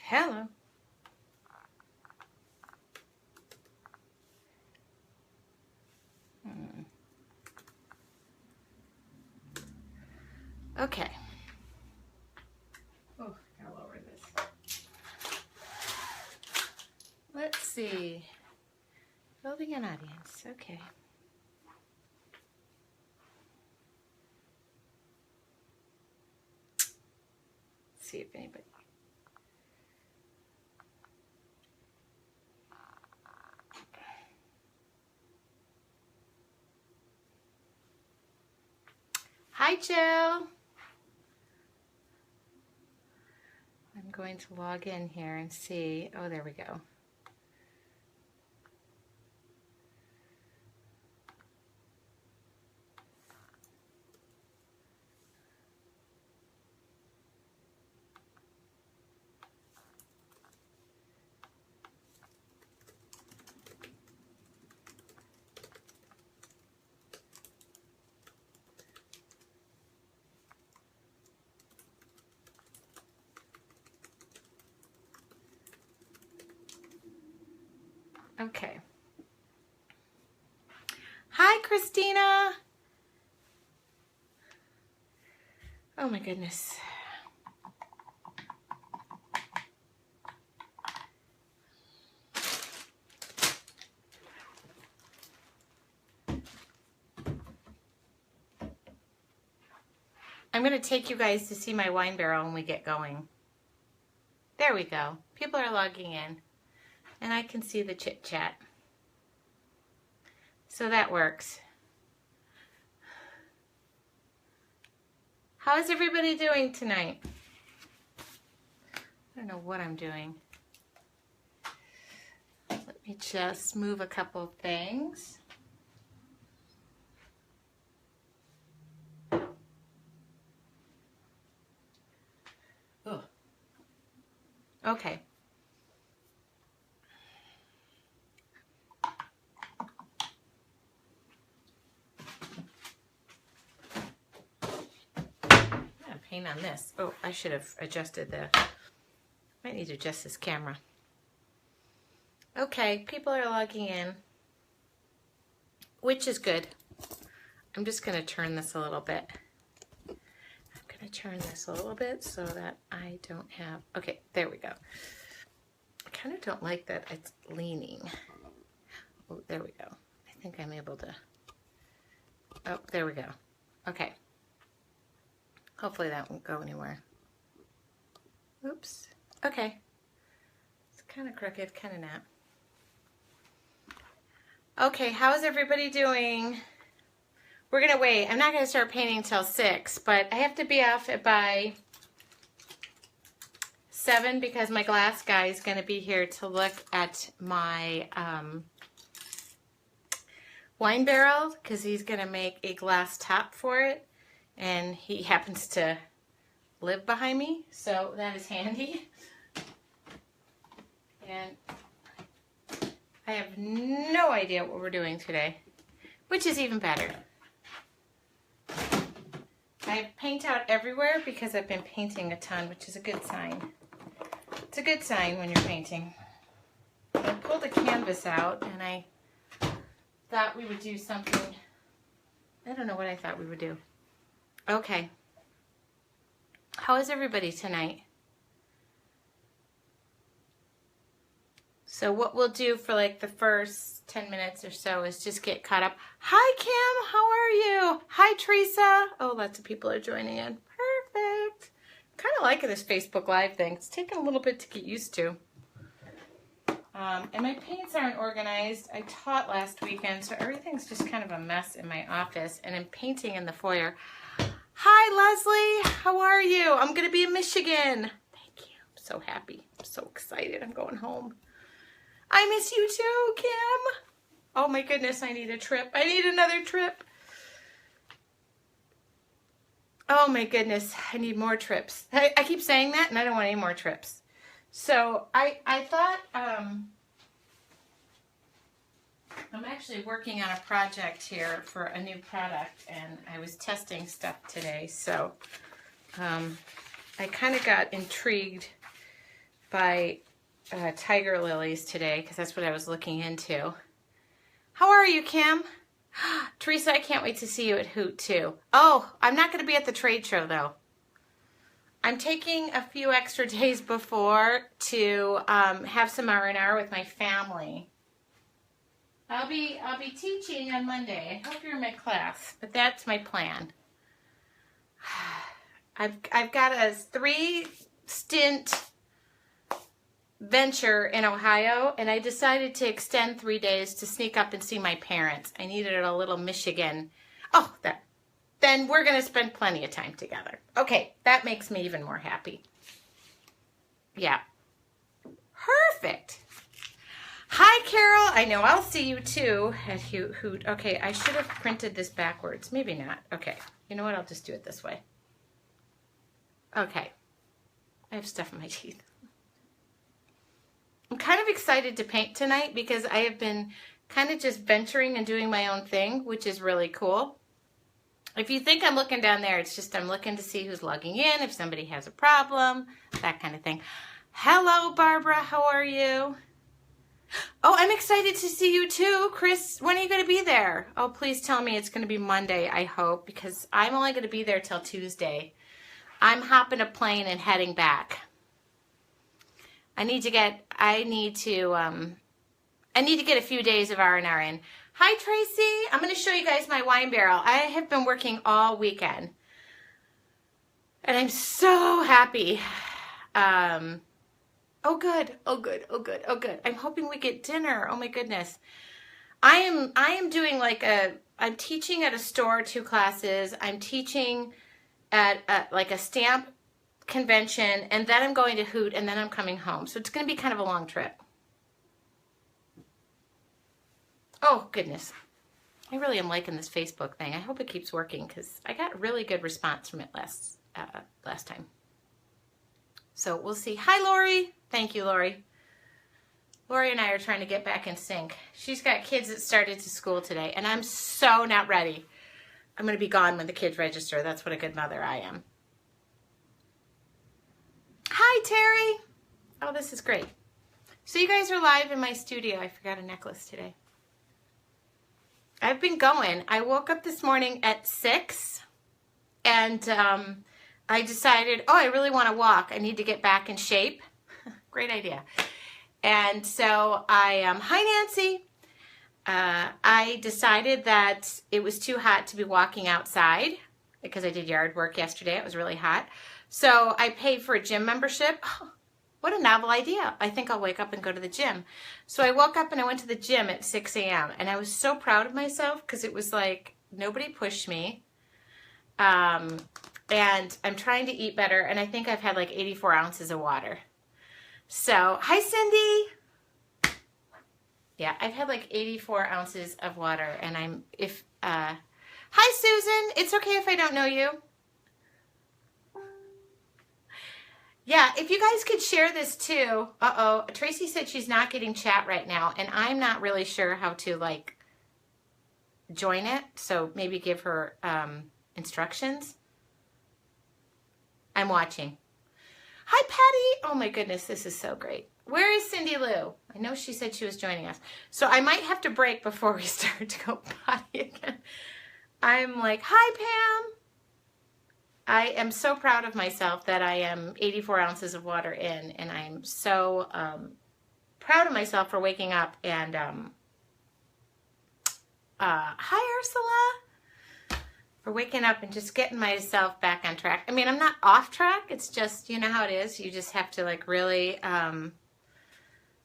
Hello. Okay. Oh, I'll lower this. Let's see. Building an audience. Okay. Let's see if anybody. Hi, Jill. I'm going to log in here and see. Oh, there we go. Okay. Hi, Christina. Oh my goodness. I'm going to take you guys to see my wine barrel when we get going. There we go. People are logging in. And I can see the chit chat. So that works. How is everybody doing tonight? I don't know what I'm doing. Let me just move a couple of things. Ugh. Okay. Paint on this. Oh, I should have adjusted the, might need to adjust this camera. Okay, people are logging in, which is good. I'm just going to turn this a little bit. I'm going to turn this a little bit so that I don't have, okay, there we go. I kind of don't like that it's leaning. Oh, there we go. I think I'm able to, oh, there we go. Okay. Hopefully that won't go anywhere. Oops. Okay. It's kind of crooked, kind of not. Okay, how's everybody doing? We're going to wait. I'm not going to start painting until 6, but I have to be off by 7 because my glass guy is going to be here to look at my wine barrel because he's going to make a glass top for it. And he happens to live behind me, so that is handy. And I have no idea what we're doing today, which is even better. I have paint out everywhere because I've been painting a ton, which is a good sign. It's a good sign when you're painting. I pulled the canvas out and I thought we would do something. I don't know what I thought we would do. Okay. How is everybody tonight? So what we'll do for like the first 10 minutes or so is just get caught up. Hi, Kim. How are you? Hi, Teresa. Oh, lots of people are joining in. Perfect. Kind of liking this Facebook Live thing. It's taken a little bit to get used to. And my paints aren't organized. I taught last weekend, so everything's just kind of a mess in my office. And I'm painting in the foyer. Hi, Leslie. How are you? I'm going to be in Michigan. Thank you. I'm so happy. I'm so excited. I'm going home. I miss you too, Kim. Oh my goodness, I need a trip. I need another trip. Oh my goodness, I need more trips. I keep saying that and I don't want any more trips. So I thought, I'm actually working on a project here for a new product, and I was testing stuff today, so I kind of got intrigued by tiger lilies today because that's what I was looking into. How are you, Kim? Teresa, I can't wait to see you at Hoot too. Oh, I'm not going to be at the trade show though. I'm taking a few extra days before to have some R&R with my family. I'll be teaching on Monday. I hope you're in my class, but that's my plan. I've got a 3-stint venture in Ohio, and I decided to extend 3 days to sneak up and see my parents. I needed a little Michigan. Oh, then we're going to spend plenty of time together. Okay, that makes me even more happy. Yeah. Perfect. Hi, Carol. I know I'll see you too at Hoot. Okay, I should have printed this backwards. Maybe not. Okay, you know what? I'll just do it this way. Okay. I have stuff in my teeth. I'm kind of excited to paint tonight because I have been kind of just venturing and doing my own thing, which is really cool. If you think I'm looking down there, it's just I'm looking to see who's logging in, if somebody has a problem, that kind of thing. Hello, Barbara. How are you? Oh, I'm excited to see you too. Chris, when are you going to be there? Oh, please tell me it's going to be Monday, I hope, because I'm only going to be there till Tuesday. I'm hopping a plane and heading back. I need to get a few days of R&R in. Hi, Tracy. I'm going to show you guys my wine barrel. I have been working all weekend, and I'm so happy. Oh, good. Oh, good. Oh, good. Oh, good. I'm hoping we get dinner. Oh, my goodness. I am doing I'm teaching at a store 2 classes. I'm teaching at a stamp convention, and then I'm going to Hoot, and then I'm coming home. So it's going to be kind of a long trip. Oh, goodness. I really am liking this Facebook thing. I hope it keeps working because I got a really good response from it last time. So we'll see. Hi, Lori. Thank you, Lori. Lori and I are trying to get back in sync. She's got kids that started to school today, and I'm so not ready. I'm going to be gone when the kids register. That's what a good mother I am. Hi, Terry. Oh, this is great. So you guys are live in my studio. I forgot a necklace today. I've been going. I woke up this morning at 6, and I decided, oh, I really want to walk. I need to get back in shape. Great idea. And so hi, Nancy. I decided that it was too hot to be walking outside because I did yard work yesterday. It was really hot. So I paid for a gym membership. Oh, what a novel idea. I think I'll wake up and go to the gym. So I woke up and I went to the gym at 6 a.m. And I was so proud of myself because it was like nobody pushed me. And I'm trying to eat better. And I think I've had like 84 ounces of water. So, hi, Cindy. Yeah, I've had like 84 ounces of water. And hi, Susan. It's okay if I don't know you. Yeah, if you guys could share this too. Uh-oh, Tracy said she's not getting chat right now, and I'm not really sure how to, like, join it, so maybe give her instructions. I'm watching. Hi, Patty. Oh, my goodness, this is so great. Where is Cindy Lou? I know she said she was joining us. So I might have to break before we start to go potty again. I'm like, hi, Pam. I am so proud of myself that I am 84 ounces of water in, and I'm so proud of myself for waking up. And hi, Ursula, for waking up and just getting myself back on track. I mean, I'm not off track. It's just, you know how it is. You just have to like really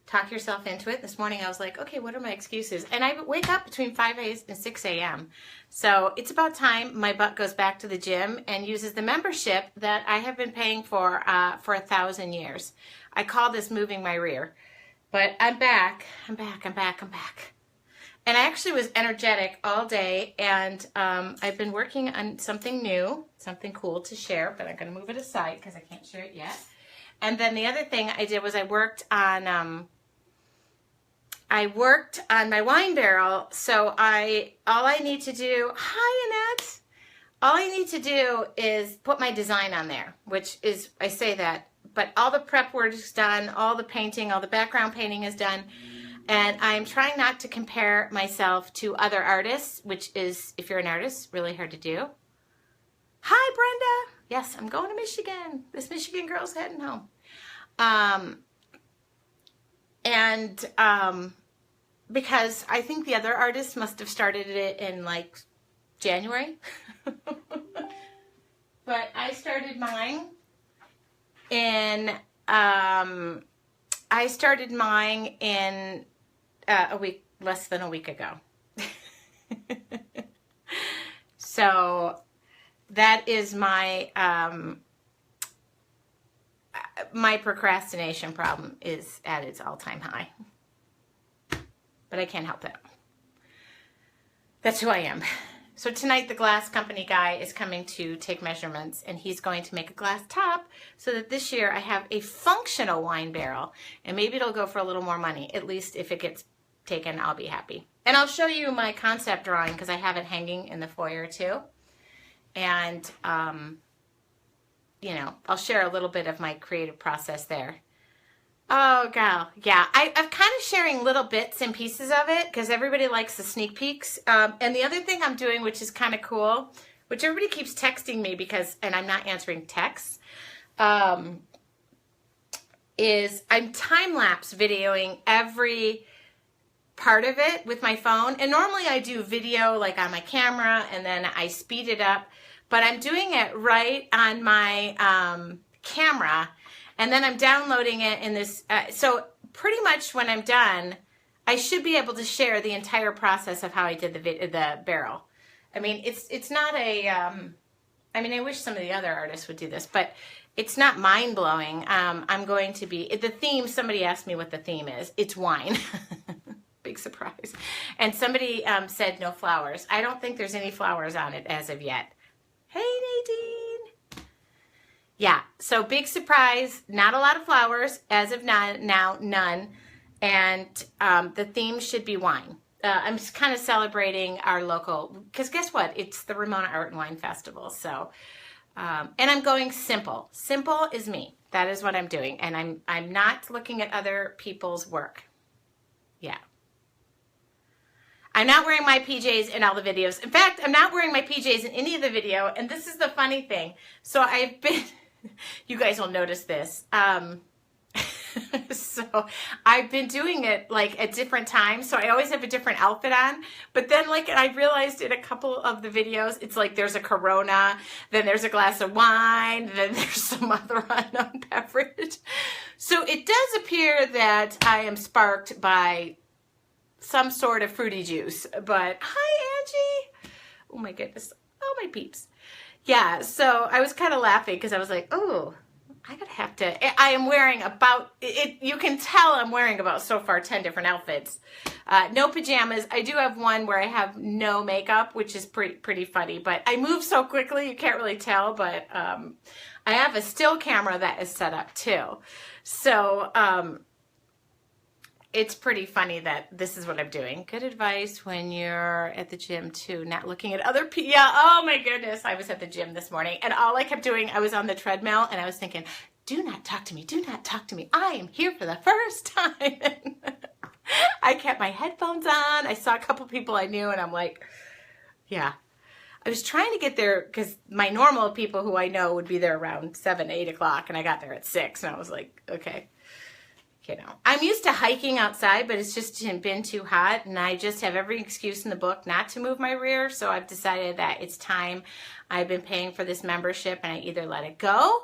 talk yourself into it. This morning I was like, okay, what are my excuses? And I wake up between 5 and 6 a.m. So it's about time my butt goes back to the gym and uses the membership that I have been paying for 1,000 years. I call this moving my rear. But I'm back. I'm back. And I actually was energetic all day, and I've been working on something new, something cool to share, but I'm going to move it aside because I can't share it yet. And then the other thing I did was I worked on my wine barrel. So all I need to do, hi Annette, all I need to do is put my design on there, which is, I say that, but all the prep work is done, all the painting, all the background painting is done. And I'm trying not to compare myself to other artists, which is, if you're an artist, really hard to do. Hi, Brenda. Yes, I'm going to Michigan. This Michigan girl's heading home. Because I think the other artists must have started it in like January. But I started mine in a week, less than a week ago. So that is my my procrastination problem is at its all-time high. But I can't help it. That's who I am. So tonight the glass company guy is coming to take measurements, and he's going to make a glass top so that this year I have a functional wine barrel, and maybe it'll go for a little more money. At least if it gets taken, I'll be happy. And I'll show you my concept drawing because I have it hanging in the foyer too. And, you know, I'll share a little bit of my creative process there. Oh, gal. Yeah, I'm kind of sharing little bits and pieces of it because everybody likes the sneak peeks. And the other thing I'm doing, which is kind of cool, which everybody keeps texting me because, and I'm not answering texts, is I'm time-lapse videoing every part of it with my phone. And normally I do video like on my camera and then I speed it up. But I'm doing it right on my camera. And then I'm downloading it in this, so pretty much when I'm done, I should be able to share the entire process of how I did the barrel. I mean, it's not a, I mean, I wish some of the other artists would do this, but it's not mind-blowing. I'm going to be, the theme, somebody asked me what the theme is. It's wine. Big surprise. And somebody said no flowers. I don't think there's any flowers on it as of yet. Hey, Nadine. Yeah, so big surprise, not a lot of flowers, as of now, none, and the theme should be wine. I'm just kind of celebrating our local, because guess what? It's the Ramona Art and Wine Festival, so, and I'm going simple. Simple is me. That is what I'm doing, and I'm not looking at other people's work. Yeah. I'm not wearing my PJs in all the videos. In fact, I'm not wearing my PJs in any of the video, and this is the funny thing. So I've been... You guys will notice this. So I've been doing it like at different times. So I always have a different outfit on. But then like I realized in a couple of the videos, it's like there's a Corona, then there's a glass of wine, then there's some other unknown beverage. So it does appear that I am sparked by some sort of fruity juice. But hi, Angie. Oh my goodness. Oh, my peeps. Yeah, so I was kind of laughing because I was like, oh, I am wearing about, you can tell I'm wearing about so far 10 different outfits. No pajamas. I do have one where I have no makeup, which is pretty funny, but I move so quickly you can't really tell, but I have a still camera that is set up too. So it's pretty funny that this is what I'm doing. Good advice when you're at the gym too, not looking at other people. Yeah, oh my goodness. I was at the gym this morning and all I kept doing, I was on the treadmill and I was thinking, do not talk to me. Do not talk to me. I am here for the first time. I kept my headphones on. I saw a couple people I knew and I'm like, yeah. I was trying to get there because my normal people who I know would be there around 7, 8 o'clock and I got there at 6 and I was like, okay. You know, I'm used to hiking outside, but it's just been too hot, and I just have every excuse in the book not to move my rear, so I've decided that it's time. I've been paying for this membership, and I either let it go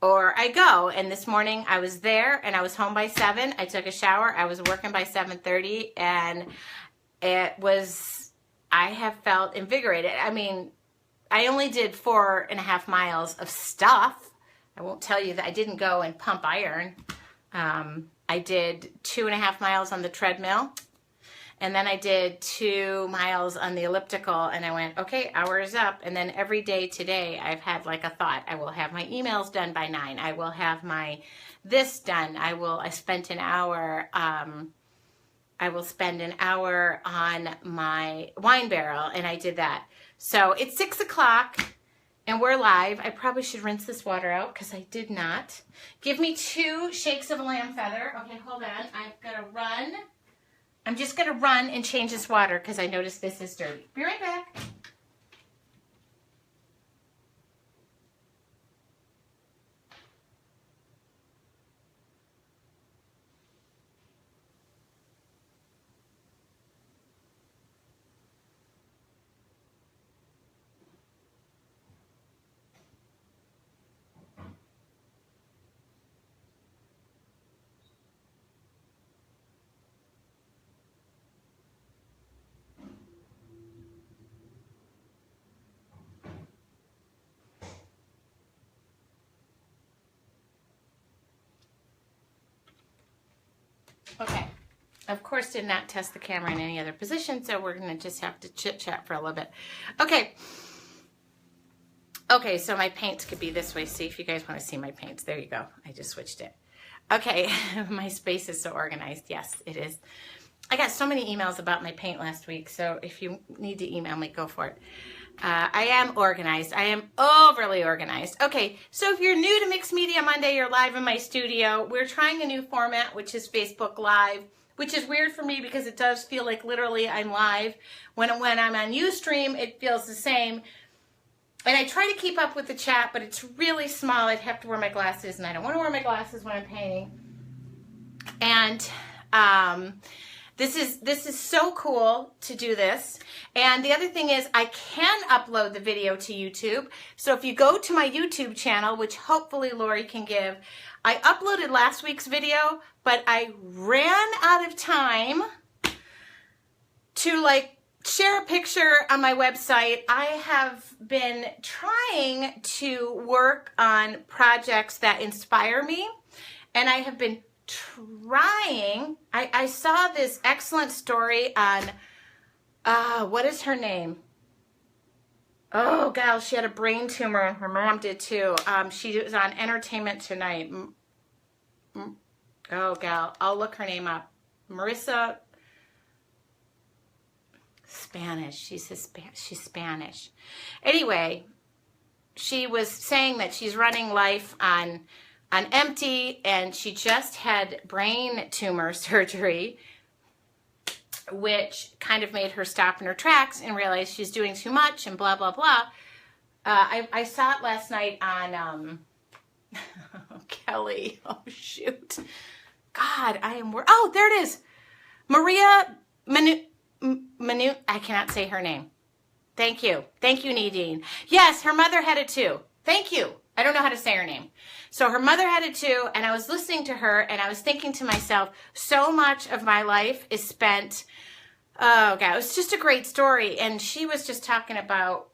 or I go. And this morning I was there, and I was home by 7. I took a shower. I was working by 7:30, and I have felt invigorated. I mean, I only did 4.5 miles of stuff. I won't tell you that I didn't go and pump iron. I did 2.5 miles on the treadmill, and then I did 2 miles on the elliptical, and I went, okay, hour is up. And then every day today I've had like a thought. I will have my emails done by 9. I will have my this done. I spent an hour, I will spend an hour on my wine barrel, and I did that. So it's 6 o'clock, And we're live. I probably should rinse this water out because I did not. Give me 2 shakes of lamb feather. Okay, hold on. I'm going to run. I'm just going to run and change this water because I noticed this is dirty. Be right back. Okay. Of course, did not test the camera in any other position, so we're going to just have to chit-chat for a little bit. Okay. Okay, so my paints could be this way. See if you guys want to see my paints. There you go. I just switched it. Okay, my space is so organized. Yes, it is. I got so many emails about my paint last week, so if you need to email me, go for it. I am organized. I am overly organized. Okay, so if you're new to Mixed Media Monday, you're live in my studio. We're trying a new format, which is Facebook Live, which is weird for me because it does feel like literally I'm live. When I'm on Ustream, it feels the same. And I try to keep up with the chat, but it's really small. I'd have to wear my glasses, and I don't want to wear my glasses when I'm painting. And this is so cool to do this. And the other thing is I can upload the video to YouTube. So if you go to my YouTube channel, which hopefully Lori can give, I uploaded last week's video, but I ran out of time to share a picture on my website. I have been trying to work on projects that inspire me, and I have been trying. I saw this excellent story on, what is her name? Oh, gal, she had a brain tumor, and her mom did too. She was on Entertainment Tonight. Oh, gal, I'll look her name up. Marissa Spanish. She's Spanish. Anyway, she was saying that she's running life on empty, and she just had brain tumor surgery, which kind of made her stop in her tracks and realize she's doing too much and blah, blah, blah. I saw it last night on Kelly. Oh, shoot. God, oh, there it is. Maria Manu, I cannot say her name. Thank you. Thank you, Nadine. Yes, her mother had it too. Thank you. I don't know how to say her name. So her mother had it too, and I was listening to her, and I was thinking to myself, so much of my life is spent, oh God, it was just a great story. And she was just talking about,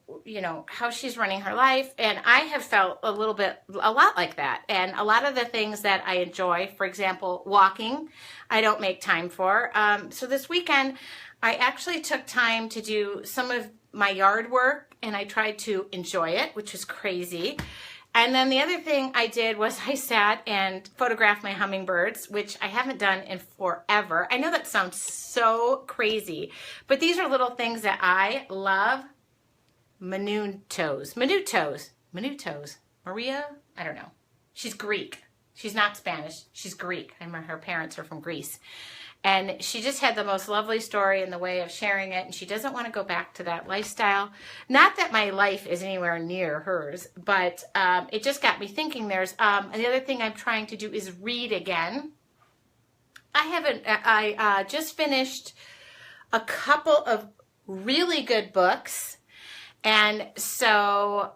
how she's running her life. And I have felt a lot like that. And a lot of the things that I enjoy, for example, walking, I don't make time for. So this weekend, I actually took time to do some of my yard work, and I tried to enjoy it, which was crazy. And then the other thing I did was I sat and photographed my hummingbirds, which I haven't done in forever. I know that sounds so crazy, but these are little things that I love. Minutos. Maria? I don't know. She's Greek. She's not Spanish. She's Greek. I remember her parents are from Greece. And she just had the most lovely story in the way of sharing it, and she doesn't want to go back to that lifestyle. Not that my life is anywhere near hers, but it just got me thinking. There's and the other thing I'm trying to do is read again. I just finished a couple of really good books, and so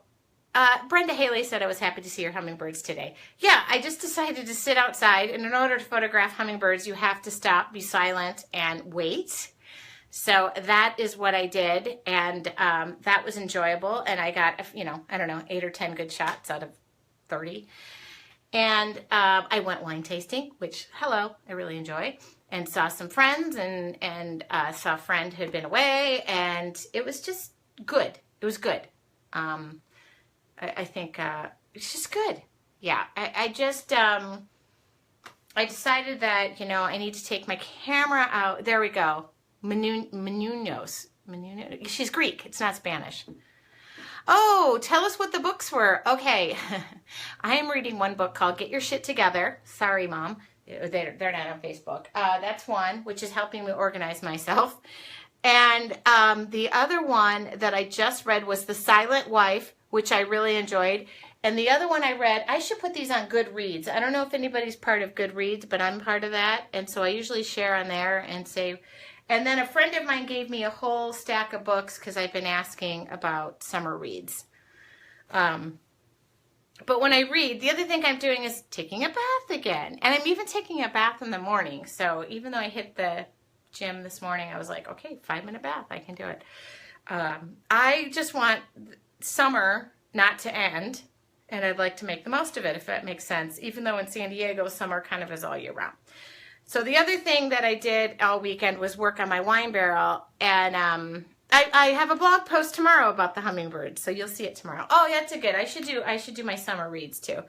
Brenda Haley said I was happy to see your hummingbirds today. Yeah, I just decided to sit outside, and in order to photograph hummingbirds, you have to stop, be silent, and wait. So that is what I did, and that was enjoyable, and I got, I don't know, 8 or 10 good shots out of 30. And I went wine tasting, which, hello, I really enjoy, and saw some friends, and saw a friend who had been away, and it was just good. It was good. I think it's just good. Yeah, I decided that, I need to take my camera out. There we go. Menunos. She's Greek. It's not Spanish. Oh, tell us what the books were. Okay. I am reading one book called Get Your Shit Together. Sorry, Mom. They're not on Facebook. That's one, which is helping me organize myself. And the other one that I just read was The Silent Wife, which I really enjoyed. And the other one I read, I should put these on Goodreads. I don't know if anybody's part of Goodreads, but I'm part of that. And so I usually share on there and say, and then a friend of mine gave me a whole stack of books because I've been asking about summer reads. But when I read, the other thing I'm doing is taking a bath again. And I'm even taking a bath in the morning. So even though I hit the gym this morning, I was like, okay, 5-minute bath, I can do it. I just want summer not to end, and I'd like to make the most of it, if that makes sense, even though in San Diego, summer kind of is all year round. So the other thing that I did all weekend was work on my wine barrel, and I have a blog post tomorrow about the hummingbird, so you'll see it tomorrow. Oh, yeah, that's a good. I should do my summer reads too.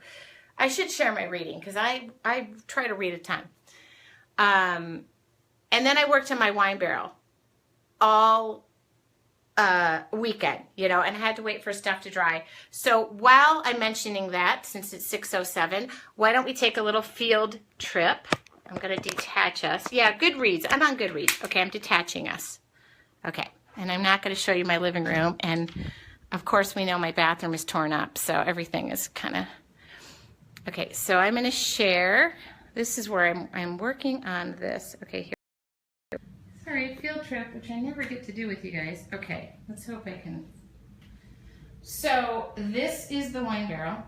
I should share my reading because I try to read a ton. And then I worked on my wine barrel all weekend, and I had to wait for stuff to dry. So while I'm mentioning that, since it's 6:07, why don't we take a little field trip? I'm going to detach us. Yeah, Goodreads. I'm on Goodreads. Okay, I'm detaching us. Okay, and I'm not going to show you my living room. And, of course, we know my bathroom is torn up, so everything is kind of... Okay, so I'm going to share. This is where I'm working on this. Okay, here. Sorry, field trip, which I never get to do with you guys. Okay, let's hope I can. So this is the wine barrel,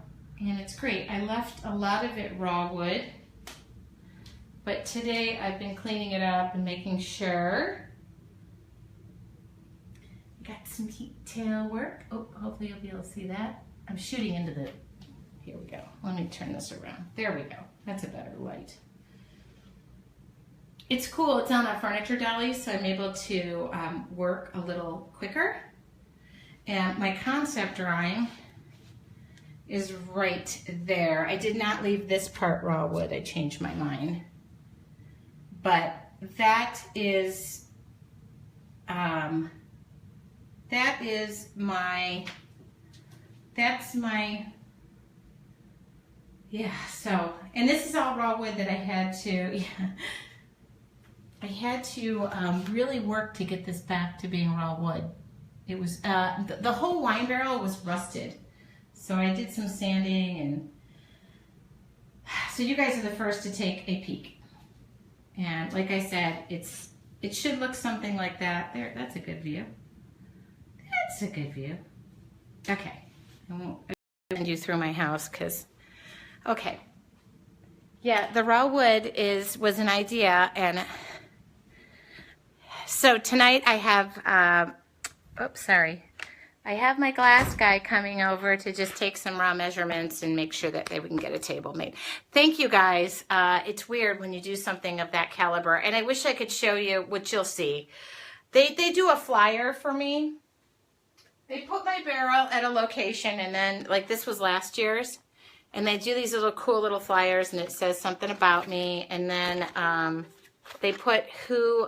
and it's great. I left a lot of it raw wood, but today I've been cleaning it up and making sure. Got some detail work. Oh, hopefully you'll be able to see that. I'm shooting into the, here we go. Let me turn this around. There we go. That's a better light. It's cool. It's on a furniture dolly, so I'm able to work a little quicker. And my concept drawing is right there. I did not leave this part raw wood. I changed my mind. But that is yeah, so, and this is all raw wood that I had to, I had to really work to get this back to being raw wood. It was, the whole wine barrel was rusted. So I did some sanding, and so you guys are the first to take a peek. And like I said, it should look something like that. There, that's a good view. That's a good view. Okay, I won't send you through my house because, okay. Yeah, the raw wood was an idea, and so tonight I have, oops, sorry. I have my glass guy coming over to just take some raw measurements and make sure that we can get a table made. Thank you, guys. It's weird when you do something of that caliber, and I wish I could show you, which you'll see. They do a flyer for me. They put my barrel at a location, and then, like, this was last year's, and they do these little cool little flyers, and it says something about me, and then they put who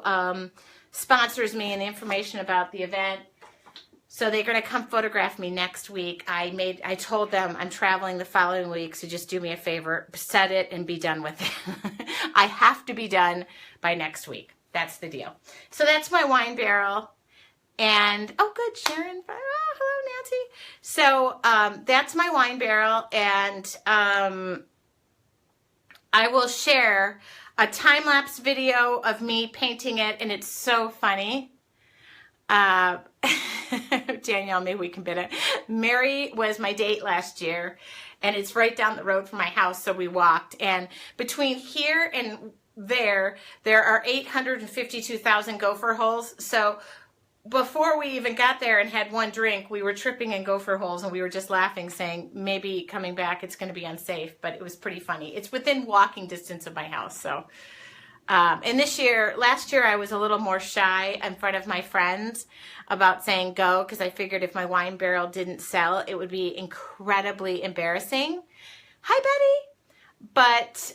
sponsors me and the information about the event. So they're going to come photograph me next week. I told them I'm traveling the following week, so just do me a favor, set it and be done with it. I have to be done by next week. That's the deal. So that's my wine barrel. And, oh, good, Sharon. Oh, hello, Nancy. So that's my wine barrel, and I will share a time-lapse video of me painting it, and it's so funny. Danielle, maybe we can bid it. Mary was my date last year, and it's right down the road from my house, so we walked. And between here and there are 852,000 gopher holes. So before we even got there and had one drink, we were tripping in gopher holes, and we were just laughing, saying maybe coming back it's going to be unsafe, but it was pretty funny. It's within walking distance of my house, so... and last year I was a little more shy in front of my friends about saying go, because I figured if my wine barrel didn't sell, it would be incredibly embarrassing. Hi, Betty. But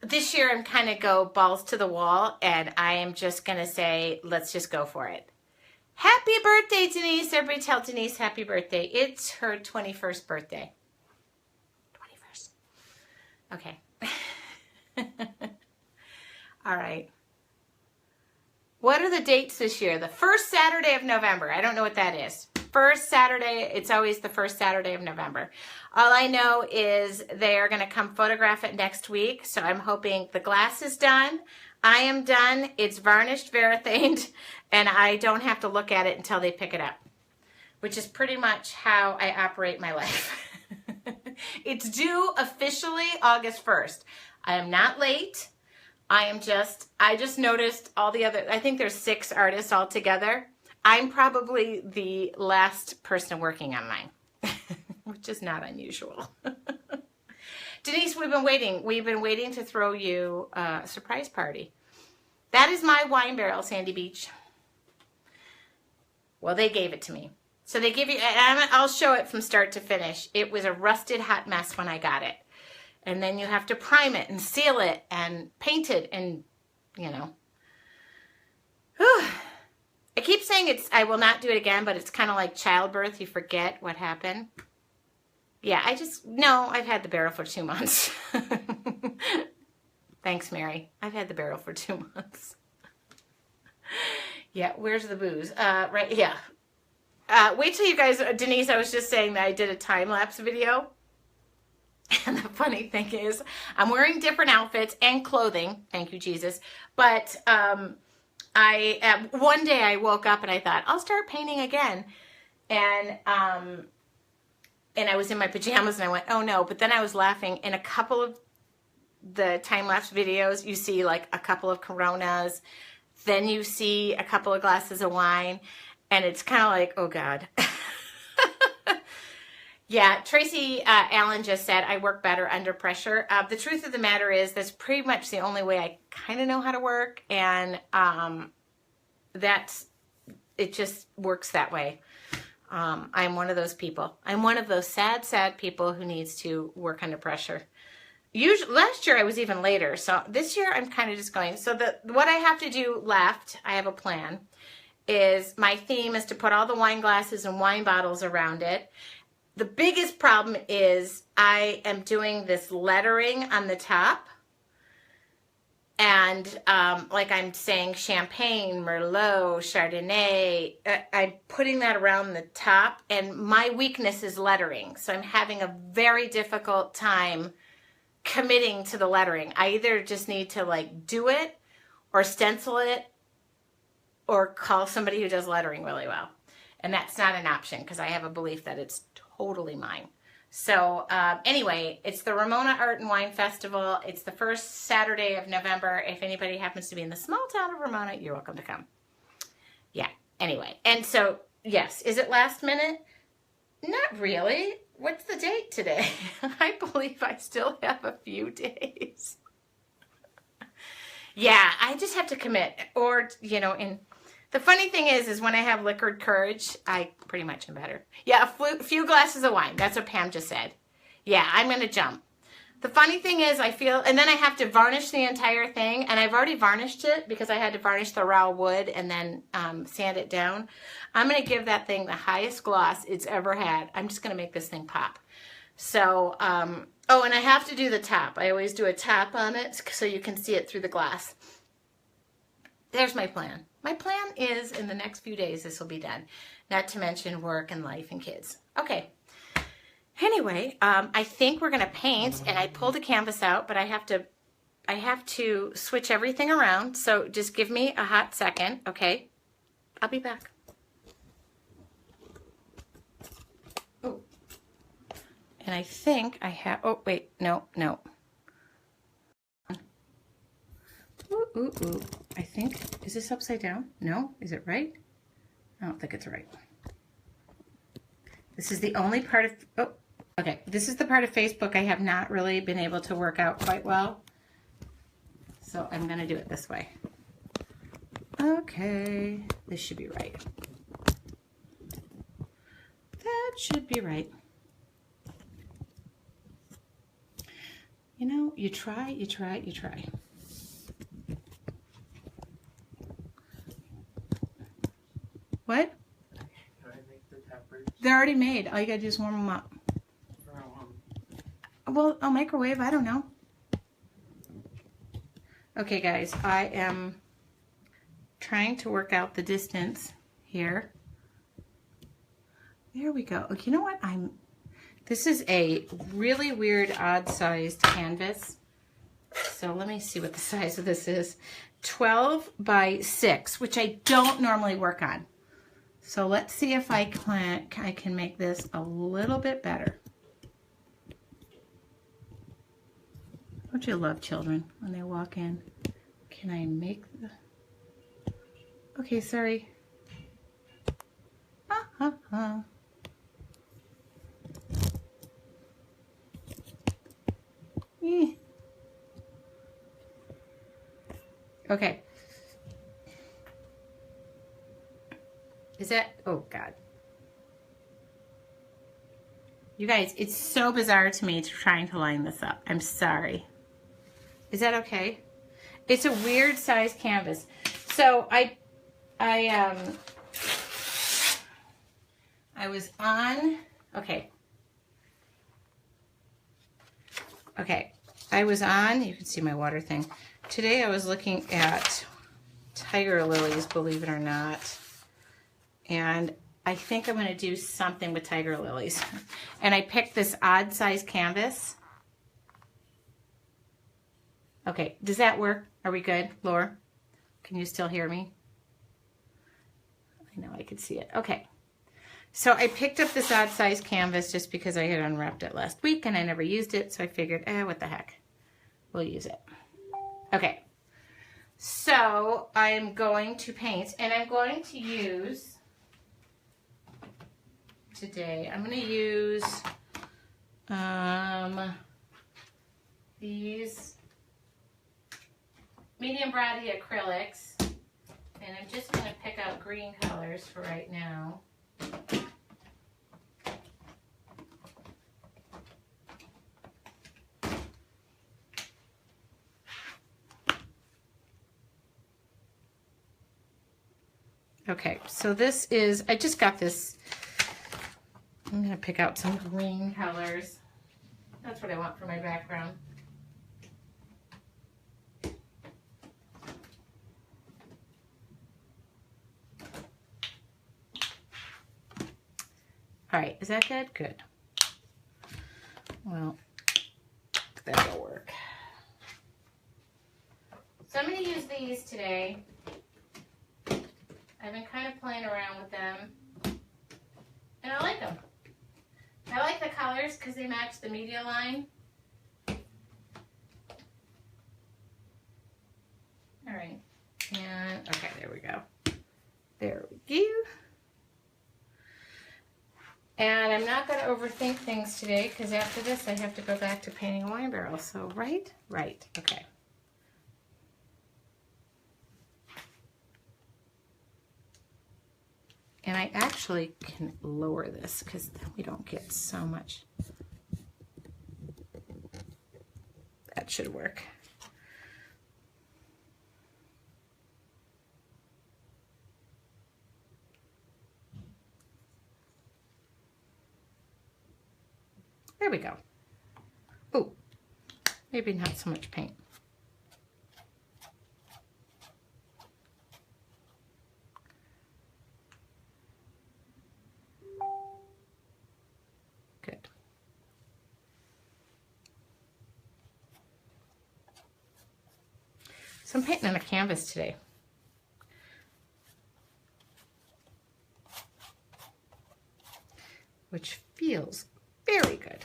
this year I'm kind of go balls to the wall, and I am just going to say, let's just go for it. Happy birthday, Denise. Everybody tell Denise happy birthday. It's her 21st birthday. 21st. Okay. All right. What are the dates this year? The first Saturday of November. I don't know what that is. First Saturday. It's always the first Saturday of November. All I know is they are going to come photograph it next week. So I'm hoping the glass is done. I am done. It's varnished, varathaned, and I don't have to look at it until they pick it up, which is pretty much how I operate my life. It's due officially August 1st. I am not late. I just noticed all the other, I think there's 6 artists all together. I'm probably the last person working on mine, which is not unusual. Denise, we've been waiting. We've been waiting to throw you a surprise party. That is my wine barrel, Sandy Beach. Well, they gave it to me. So they give you, and I'll show it from start to finish. It was a rusted hot mess when I got it. And then you have to prime it and seal it and paint it and, you know. Whew. I keep saying I will not do it again, but it's kind of like childbirth. You forget what happened. Yeah, I've had the barrel for 2 months. Thanks, Mary. I've had the barrel for 2 months. Yeah, where's the booze? Right, yeah. Wait till you guys, Denise, I was just saying that I did a time-lapse video. And the funny thing is, I'm wearing different outfits and clothing. Thank you, Jesus. But one day I woke up and I thought, I'll start painting again. And I was in my pajamas and I went, oh no. But then I was laughing. In a couple of the time-lapse videos, you see like a couple of Coronas. Then you see a couple of glasses of wine. And it's kind of like, oh God. Yeah, Tracy Allen just said, I work better under pressure. The truth of the matter is that's pretty much the only way I kind of know how to work. And it just works that way. I'm one of those people. I'm one of those sad, sad people who needs to work under pressure. Usually, last year I was even later. So this year I'm kind of just going. So what I have to do left, I have a plan, is my theme is to put all the wine glasses and wine bottles around it. The biggest problem is I am doing this lettering on the top. And like I'm saying Champagne, Merlot, Chardonnay, I'm putting that around the top. And my weakness is lettering. So I'm having a very difficult time committing to the lettering. I either just need to like do it or stencil it or call somebody who does lettering really well. And that's not an option because I have a belief that it's totally mine. So anyway, it's the Ramona Art and Wine Festival. It's the first Saturday of November. If anybody happens to be in the small town of Ramona, you're welcome to come. Yeah, anyway. And so, yes, is it last minute? Not really. What's the date today? I believe I still have a few days. Yeah, I just have to commit. Or, you know, the funny thing is when I have liquid courage, I pretty much am better. Yeah, a few glasses of wine. That's what Pam just said. Yeah, I'm going to jump. The funny thing is I feel, and then I have to varnish the entire thing, and I've already varnished it because I had to varnish the raw wood and then sand it down. I'm going to give that thing the highest gloss it's ever had. I'm just going to make this thing pop. So, oh, and I have to do the top. I always do a top on it so you can see it through the glass. There's my plan. My plan is in the next few days this will be done. Not to mention work and life and kids. Okay. Anyway, I think we're going to paint, and I pulled the canvas out, but I have to switch everything around. So just give me a hot second, okay? I'll be back. Oh. And I think I have, oh, wait, no. Ooh. I think, is this upside down? No? Is it right? I don't think it's right. This is the only part of, oh, okay. This is the part of Facebook I have not really been able to work out quite well. So I'm going to do it this way. Okay. This should be right. That should be right. You know, you try. What? already made. All you gotta do is warm them up. Well, I'll microwave. I don't know. Okay, guys, I am trying to work out the distance here. There we go. You know what? This is a really weird, odd-sized canvas. So let me see what the size of this is. 12 by 6, which I don't normally work on. So let's see if I can make this a little bit better. Don't you love children when they walk in? Can I make the... Okay, sorry. Okay. Is that... Oh, God. You guys, it's so bizarre to me trying to line this up. I'm sorry. Is that okay? It's a weird size canvas. So I was on, okay, I was on, you can see my water thing. Today I was looking at tiger lilies, believe it or not, and I think I'm going to do something with tiger lilies. And I picked this odd size canvas. Okay, does that work? Are we good, Laura? Can you still hear me? I know I could see it. Okay. So I picked up this odd size canvas just because I had unwrapped it last week and I never used it. So I figured, what the heck? We'll use it. Okay. So I'm going to paint and I'm going to use, today, I'm going to use these medium body acrylics, and I'm just going to pick out green colors for right now. Okay, so this is, I just got this, I'm going to pick out some green colors. That's what I want for my background. All right, is that good? Good. Well, that'll work. So I'm going to use these today. I've been kind of playing around with them, and I like them. I like the colors because they match the media line. All right, and okay, there we go. There we go. And I'm not going to overthink things today because after this I have to go back to painting a wine barrel. So, right, okay. And I actually can lower this because then we don't get so much. That should work. There we go. Oh, maybe not so much paint. Good. So I'm painting on a canvas today. Which feels very good.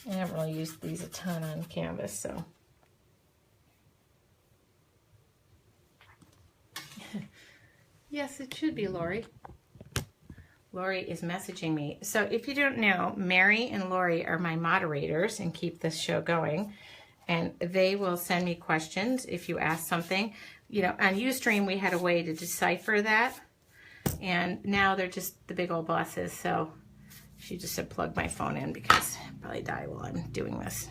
I haven't really used these a ton on canvas, so. Yes, it should be, Lori. Lori is messaging me. So if you don't know, Mary and Lori are my moderators and keep this show going. And they will send me questions if you ask something. You know, on Ustream, we had a way to decipher that. And now they're just the big old bosses. So she just said plug my phone in because I'll probably die while I'm doing this.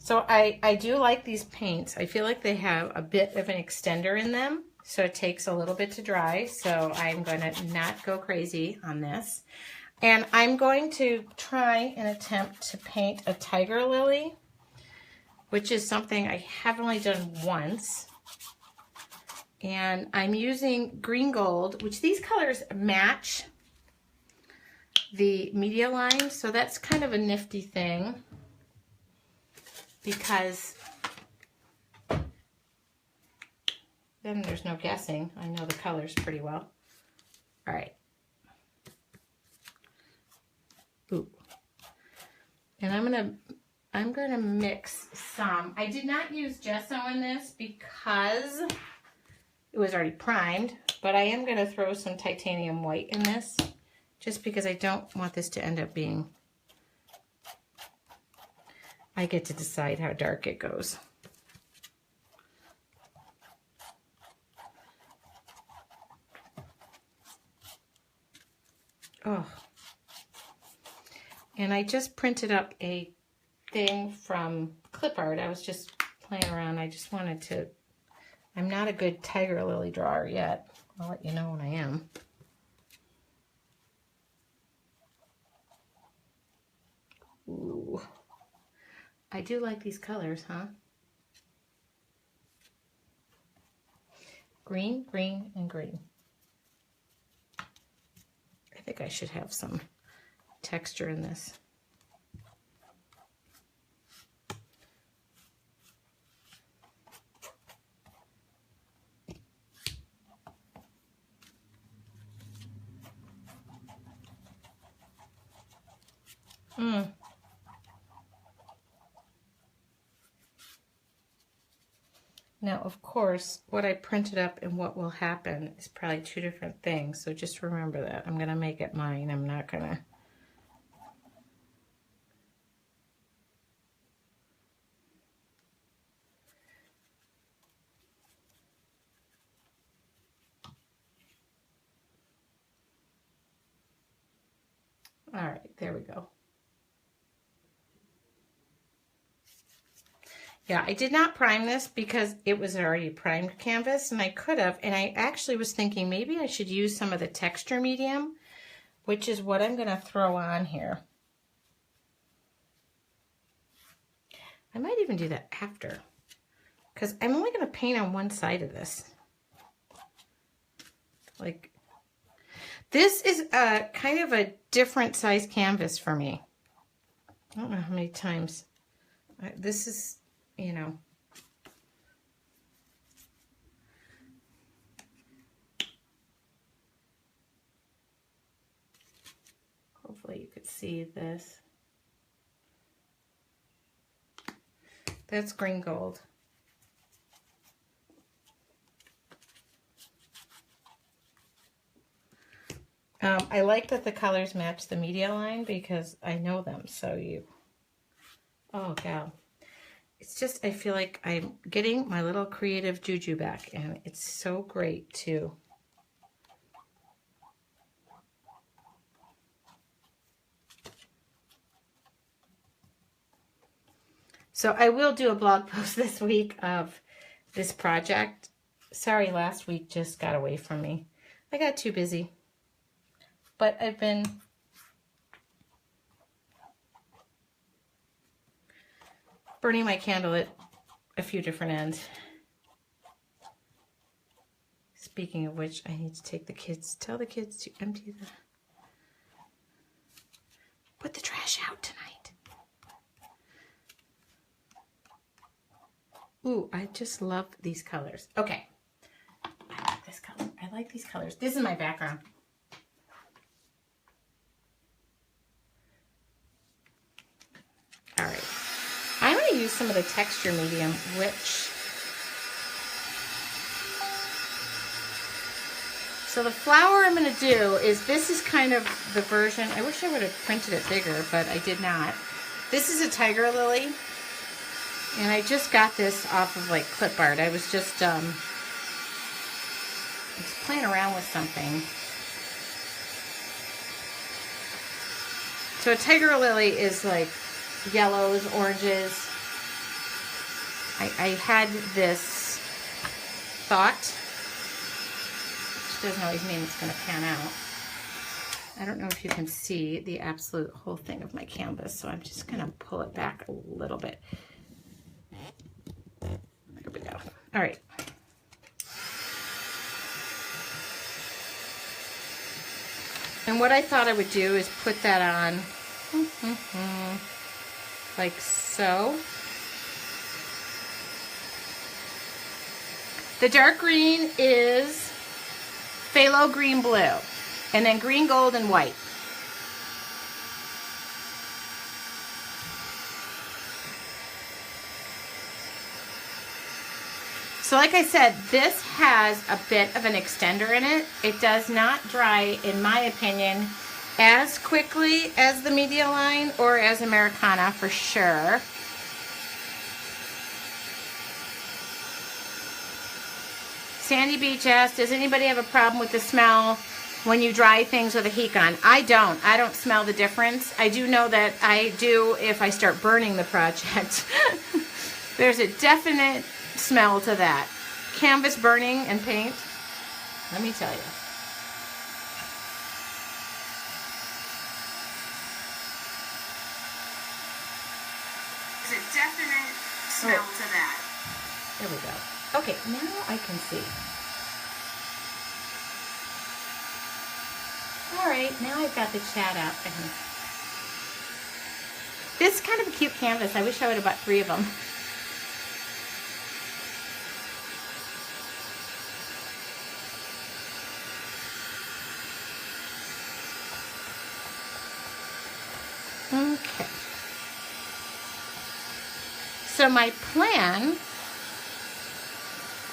So I do like these paints. I feel like they have a bit of an extender in them, so it takes a little bit to dry. So I'm going to not go crazy on this. And I'm going to try and attempt to paint a tiger lily, which is something I have only done once. And I'm using green gold, which these colors match the media line. So that's kind of a nifty thing, because then there's no guessing. I know the colors pretty well. All right. Ooh. And I'm gonna mix some. I did not use gesso in this because it was already primed, but I am gonna throw some titanium white in this just because I don't want this to end up being, I get to decide how dark it goes. Oh. And I just printed up a thing from clip art. I was just playing around. I just wanted to, I'm not a good tiger lily drawer yet. I'll let you know when I am. Ooh. I do like these colors, huh? Green, green, and green. I think I should have some texture in this. Now, of course, what I printed up and what will happen is probably two different things. So just remember that. I'm going to make it mine. I'm not going to. All right, there we go. Yeah, I did not prime this because it was already primed canvas, and I could have, and I actually was thinking maybe I should use some of the texture medium, which is what I'm going to throw on here. I might even do that after, because I'm only going to paint on one side of this. Like, this is a kind of a different size canvas for me. I don't know how many times. This is, you know. Hopefully you could see this. That's green gold. I like that the colors match the media line because I know them. So oh gal. It's just, I feel like I'm getting my little creative juju back, and it's so great too. So I will do a blog post this week of this project. Sorry, last week just got away from me. I got too busy. But I've been burning my candle at a few different ends. Speaking of which, I need to take the kids, tell the kids to empty put the trash out tonight. Ooh, I just love these colors. Okay. I like this color. I like these colors. This is my background. All right, I'm going to use some of the texture medium, which, so the flower I'm going to do is, this is kind of the version, I wish I would have printed it bigger, but I did not. This is a tiger lily, and I just got this off of like clip art. I was just, playing around with something. So a tiger lily is like yellows, oranges, I had this thought, which doesn't always mean it's going to pan out. I don't know if you can see the absolute whole thing of my canvas, so I'm just going to pull it back a little bit. There we go. All right. And what I thought I would do is put that on like so. The dark green is phthalo green blue, and then green, gold, and white. So like I said, this has a bit of an extender in it. It does not dry, in my opinion, as quickly as the Media Line or as Americana for sure. Sandy Beach asked, does anybody have a problem with the smell when you dry things with a heat gun? I don't. I don't smell the difference. I do know that I do if I start burning the project. There's a definite smell to that. Canvas burning and paint, let me tell you. There's a definite smell to that. There we go. Okay, now I can see. All right, now I've got the chat out. This is kind of a cute canvas. I wish I would have bought 3 of them. Okay. So my plan,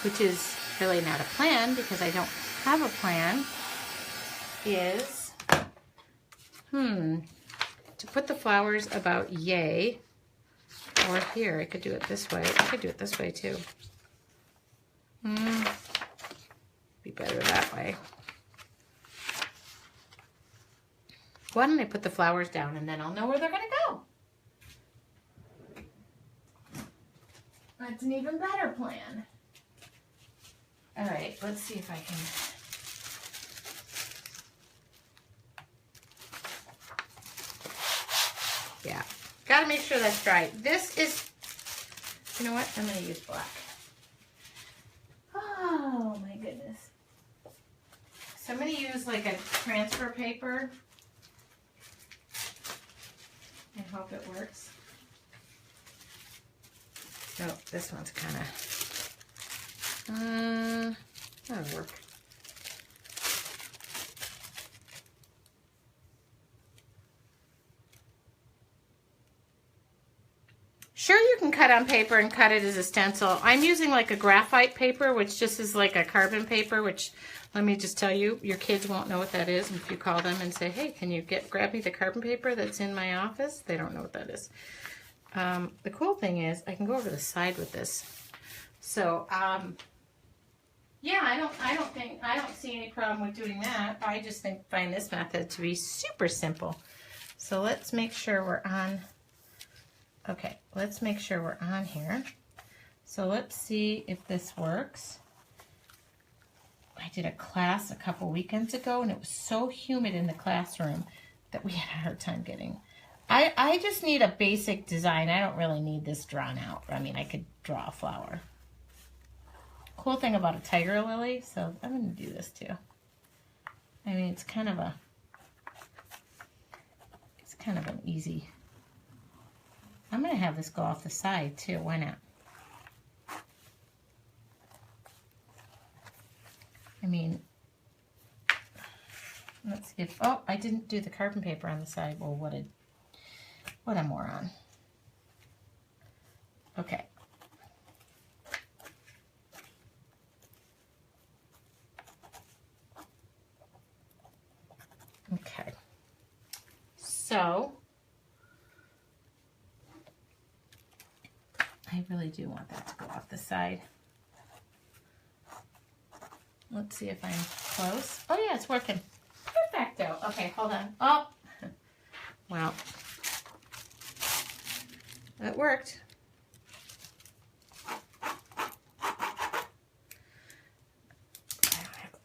which is really not a plan because I don't have a plan, is to put the flowers about yay, or here. I could do it this way. I could do it this way too. Be better that way. Why don't I put the flowers down and then I'll know where they're going to go? That's an even better plan. All right, let's see if I can. Yeah, got to make sure that's dry. This is, you know what? I'm going to use black. Oh my goodness. So I'm going to use like a transfer paper. I hope it works. Oh, this one's kind of, that'll work. Sure, you can cut on paper and cut it as a stencil. I'm using like a graphite paper, which just is like a carbon paper, which, let me just tell you, your kids won't know what that is. If you call them and say, hey, can you grab me the carbon paper that's in my office? They don't know what that is. The cool thing is I can go over the side with this. So, yeah, I don't see any problem with doing that. I just find this method to be super simple. So let's make sure we're on. Okay, let's make sure we're on here. So let's see if this works. I did a class a couple weekends ago and it was so humid in the classroom that we had a hard time getting. I just need a basic design. I don't really need this drawn out. I mean, I could draw a flower. Cool thing about a tiger lily, so I'm going to do this too. I mean, it's kind of an easy. I'm going to have this go off the side too. Why not? I mean, let's see if, oh, I didn't do the carbon paper on the side. Well, what a moron. Okay. Okay. So, I really do want that to go off the side. Let's see if I'm close. Oh yeah, it's working. Perfecto. Okay, hold on. Oh, well, that worked.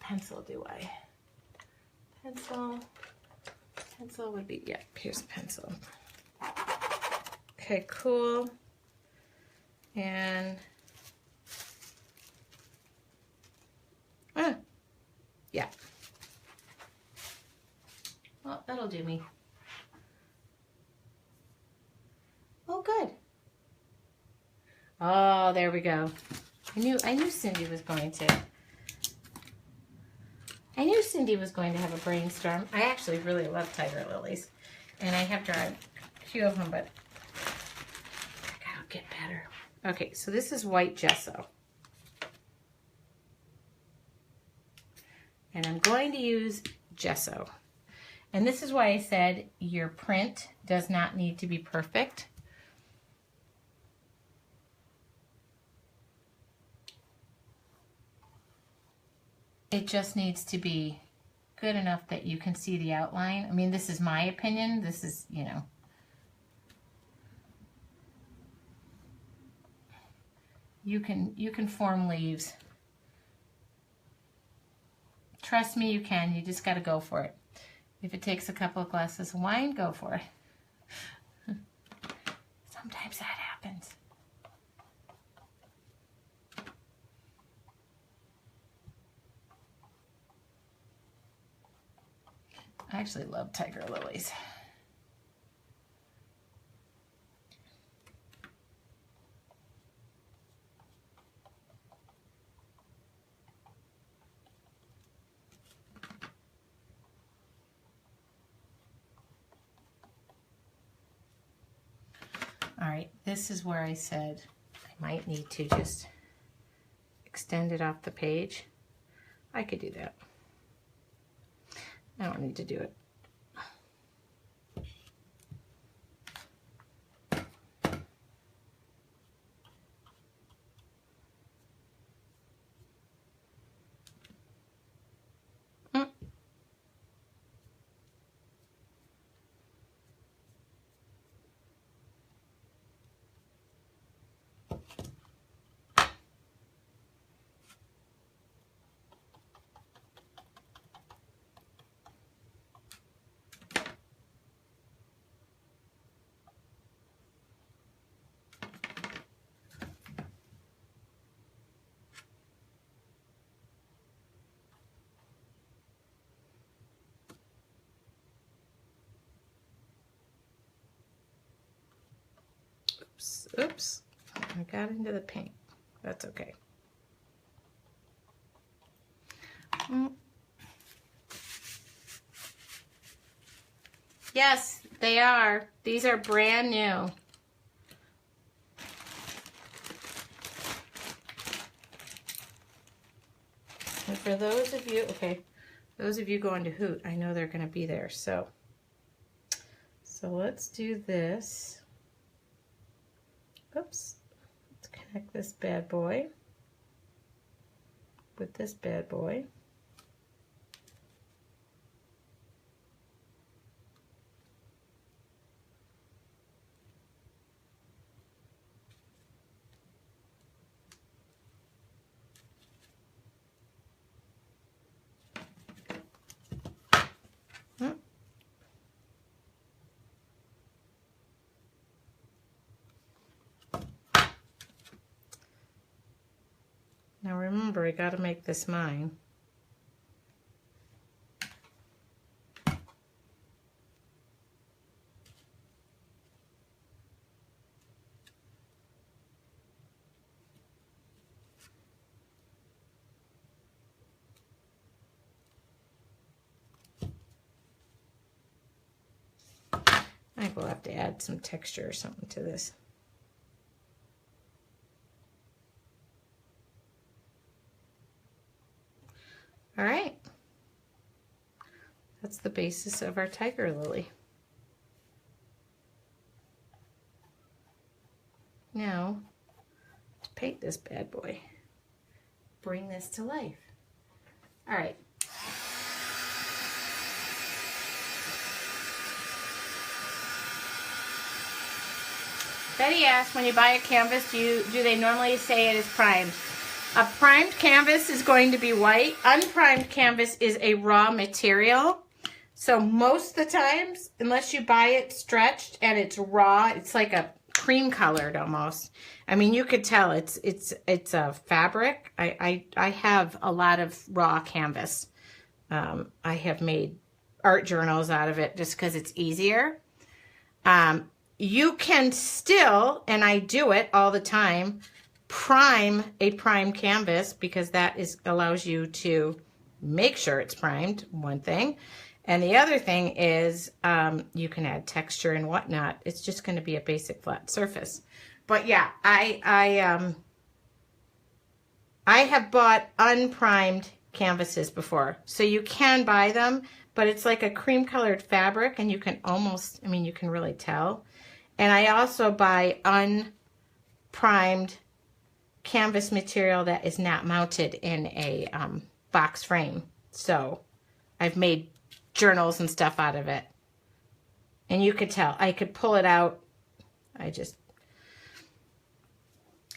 pencil do I? Pencil would be, yeah, here's a pencil. Okay, cool. And, yeah. Well, that'll do me. Oh, good. Oh, there we go. I knew Cindy was going to. I knew Cindy was going to have a brainstorm. I actually really love tiger lilies, and I have tried a few of them, but I gotta get better. Okay, so this is white gesso, and I'm going to use gesso. And this is why I said your print does not need to be perfect. It just needs to be good enough that you can see the outline. I mean, this is my opinion. This is, you know. You can form leaves. Trust me, you can. You just got to go for it. If it takes a couple of glasses of wine, go for it. Sometimes that happens. I actually love tiger lilies. All right, this is where I said I might need to just extend it off the page. I could do that. I don't need to do it. Oops, I got into the paint. That's okay. Yes, they are. These are brand new. And for those of you, okay, those of you going to Hoot, I know they're going to be there. So let's do this. Oops. Let's connect this bad boy with this bad boy. Now remember, I got to make this mine. I think we'll have to add some texture or something to this. All right. That's the basis of our tiger lily. Now, to paint this bad boy, bring this to life. All right. Betty asked, when you buy a canvas, do they normally say it is primed? A primed canvas is going to be white. Unprimed canvas is a raw material. So most of the times, unless you buy it stretched and it's raw, it's like a cream colored almost. I mean, you could tell it's a fabric. I have a lot of raw canvas. I have made art journals out of it just because it's easier. You can still, and I do it all the time, prime a primed canvas because that allows you to make sure it's primed, one thing. And the other thing is you can add texture and whatnot. It's just going to be a basic flat surface. But yeah, I have bought unprimed canvases before. So you can buy them, but it's like a cream colored fabric and you can almost, I mean, you can really tell. And I also buy unprimed canvas material that is not mounted in a box frame. So I've made journals and stuff out of it. And you could tell. I could pull it out. I just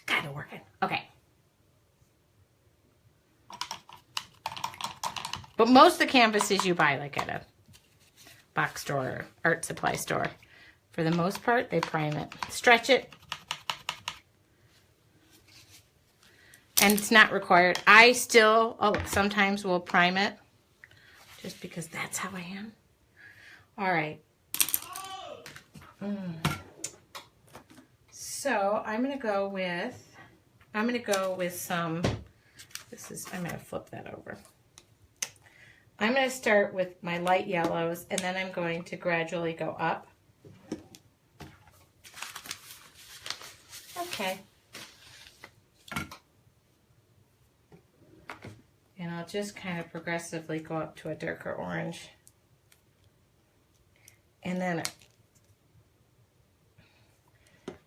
kind of working. Okay. But most of the canvases you buy like at a box store or art supply store, for the most part, they prime it. Stretch it. And it's not required. I still sometimes will prime it just because that's how I am. All right. So I'm going to go with some, I'm going to flip that over. I'm going to start with my light yellows and then I'm going to gradually go up. Okay. And I'll just kind of progressively go up to a darker orange. And then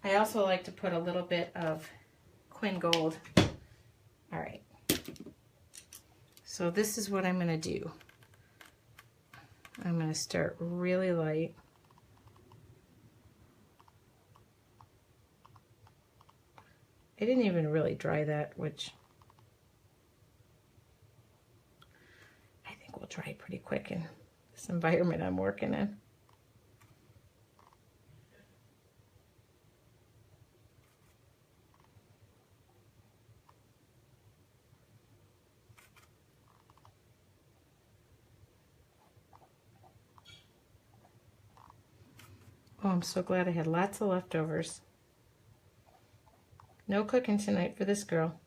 I also like to put a little bit of Quin Gold. All right. So this is what I'm going to do. I'm going to start really light. I didn't even really dry that, which I think will dry pretty quick in this environment I'm working in. Oh, I'm so glad I had lots of leftovers. No cooking tonight for this girl.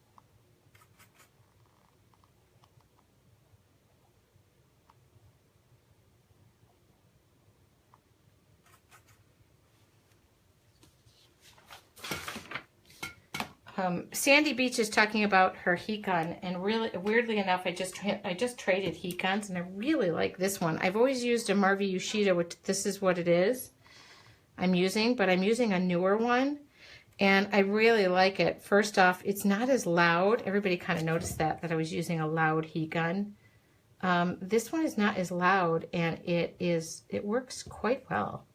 Sandy Beach is talking about her heat gun, and really, weirdly enough, I just traded heat guns, and I really like this one. I've always used a Marvi Yoshida, which this is what it is I'm using, but I'm using a newer one, and I really like it. First off, it's not as loud. Everybody kind of noticed that I was using a loud heat gun. This one is not as loud, and it works quite well.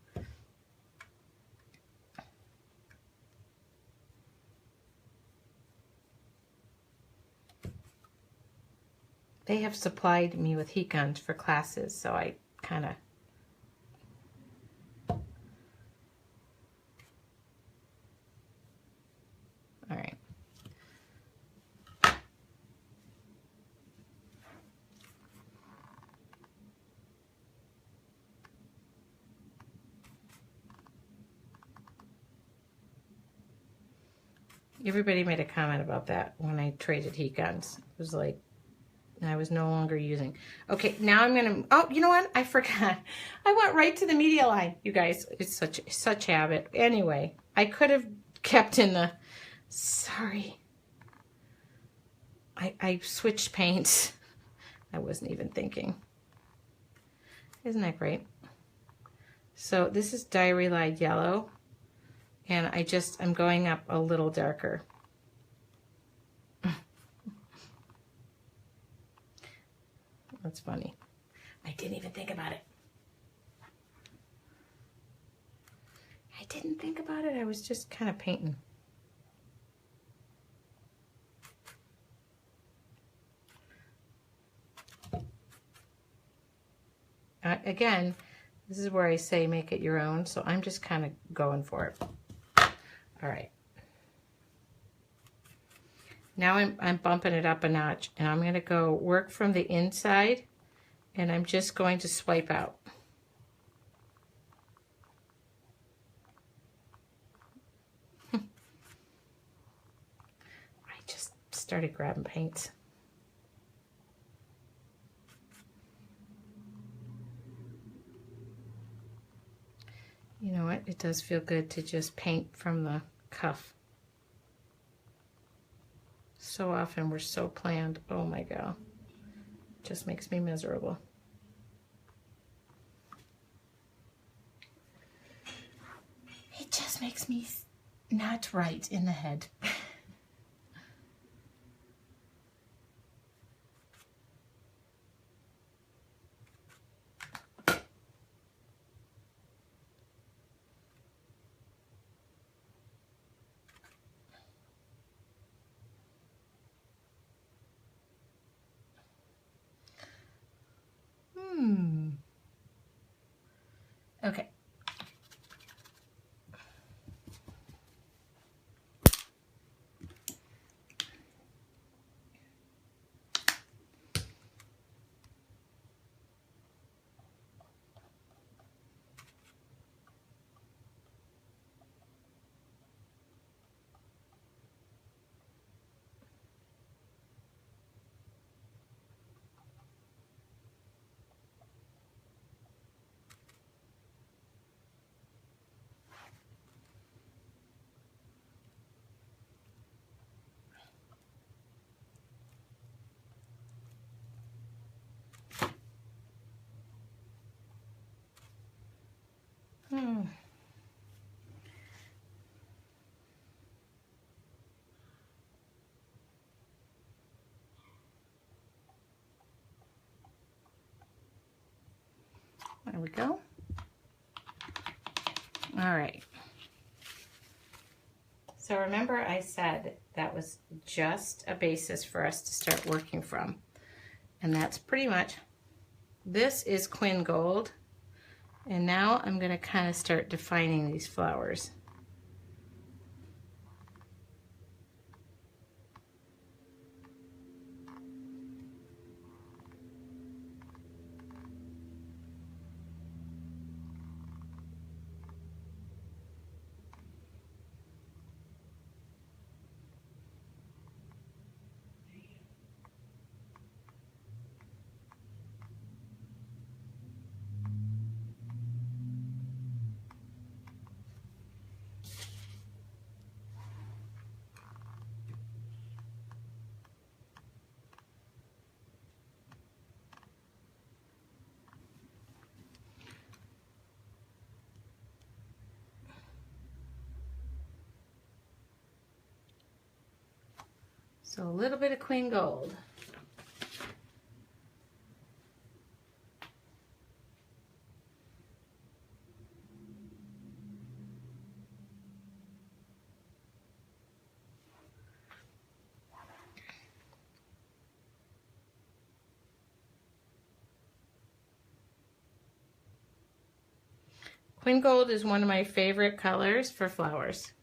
They have supplied me with heat guns for classes, so I kind of... All right. Everybody made a comment about that when I traded heat guns. It was like, I was no longer using. Okay, now I'm gonna, oh, you know what? I forgot. I went right to the media line, you guys. It's such habit. Anyway, I could have kept in the, sorry. I switched paints. I wasn't even thinking. Isn't that great? So this is Diary Light Yellow, and I'm going up a little darker. That's funny. I didn't even think about it. I didn't think about it. I was just kind of painting. again, this is where I say make it your own, so I'm just kind of going for it. All right. Now I'm bumping it up a notch, and I'm going to go work from the inside, and I'm just going to swipe out. I just started grabbing paints. You know what? It does feel good to just paint from the cuff. So often we're so planned. Oh my God. It just makes me miserable. It just makes me not right in the head. Okay. There we go. All right. So remember I said that was just a basis for us to start working from. And that's pretty much, this is Quin Gold. And now I'm going to kind of start defining these flowers. So a little bit of Quin Gold. Quin Gold is one of my favorite colors for flowers.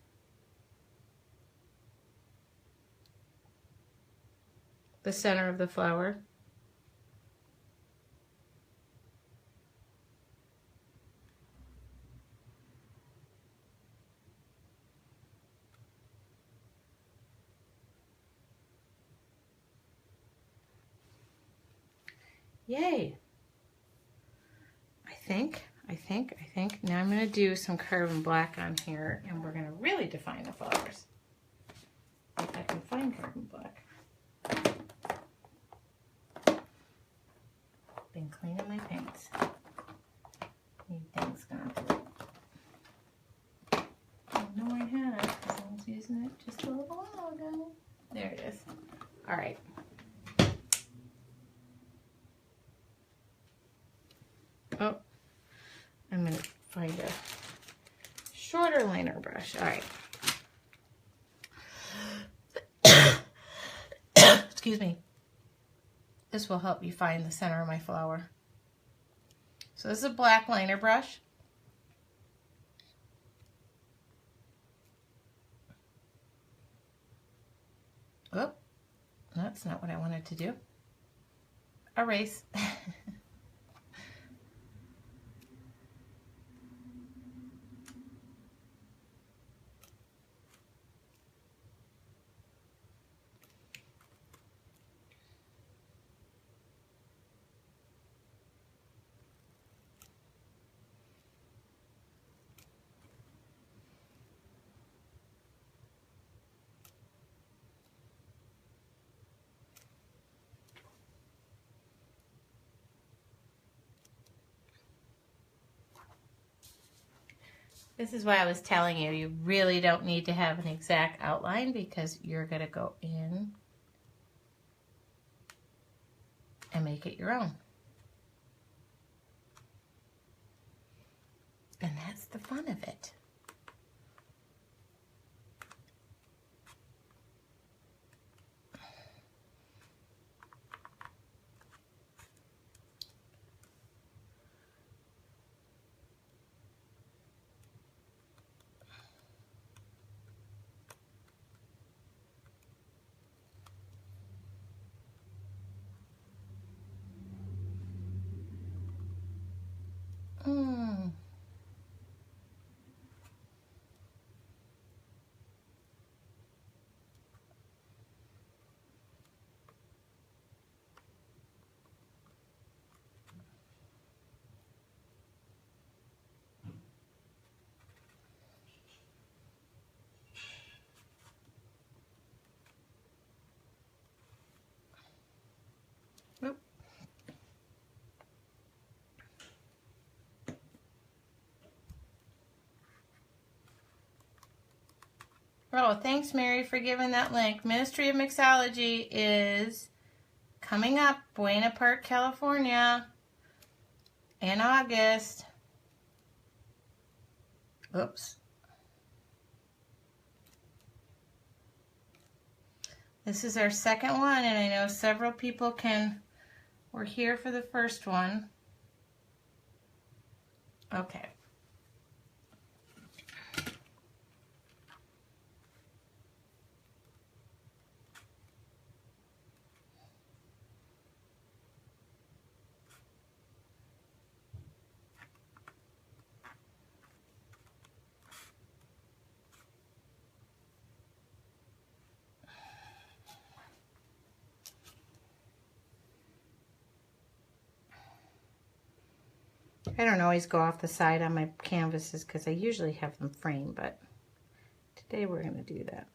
The center of the flower. Yay! I think. Now I'm going to do some carbon black on here, and we're going to really define the flowers. If I can find carbon black. Been cleaning my paints. Need things gone through. I know I had it because I was using it just a little while ago. There it is. All right. Oh, I'm going to find a shorter liner brush. All right. Excuse me. This will help me find the center of my flower. So this is a black liner brush. Oh, that's not what I wanted to do. Erase. This is why I was telling you, you really don't need to have an exact outline because you're going to go in and make it your own. And that's the fun of it. Mm. Oop. Oh, thanks, Mary, for giving that link. Ministry of Mixology is coming up, Buena Park, California, in August. Oops. This is our second one, and I know several people were here for the first one. Okay. I don't always go off the side on my canvases because I usually have them framed, but today we're going to do that.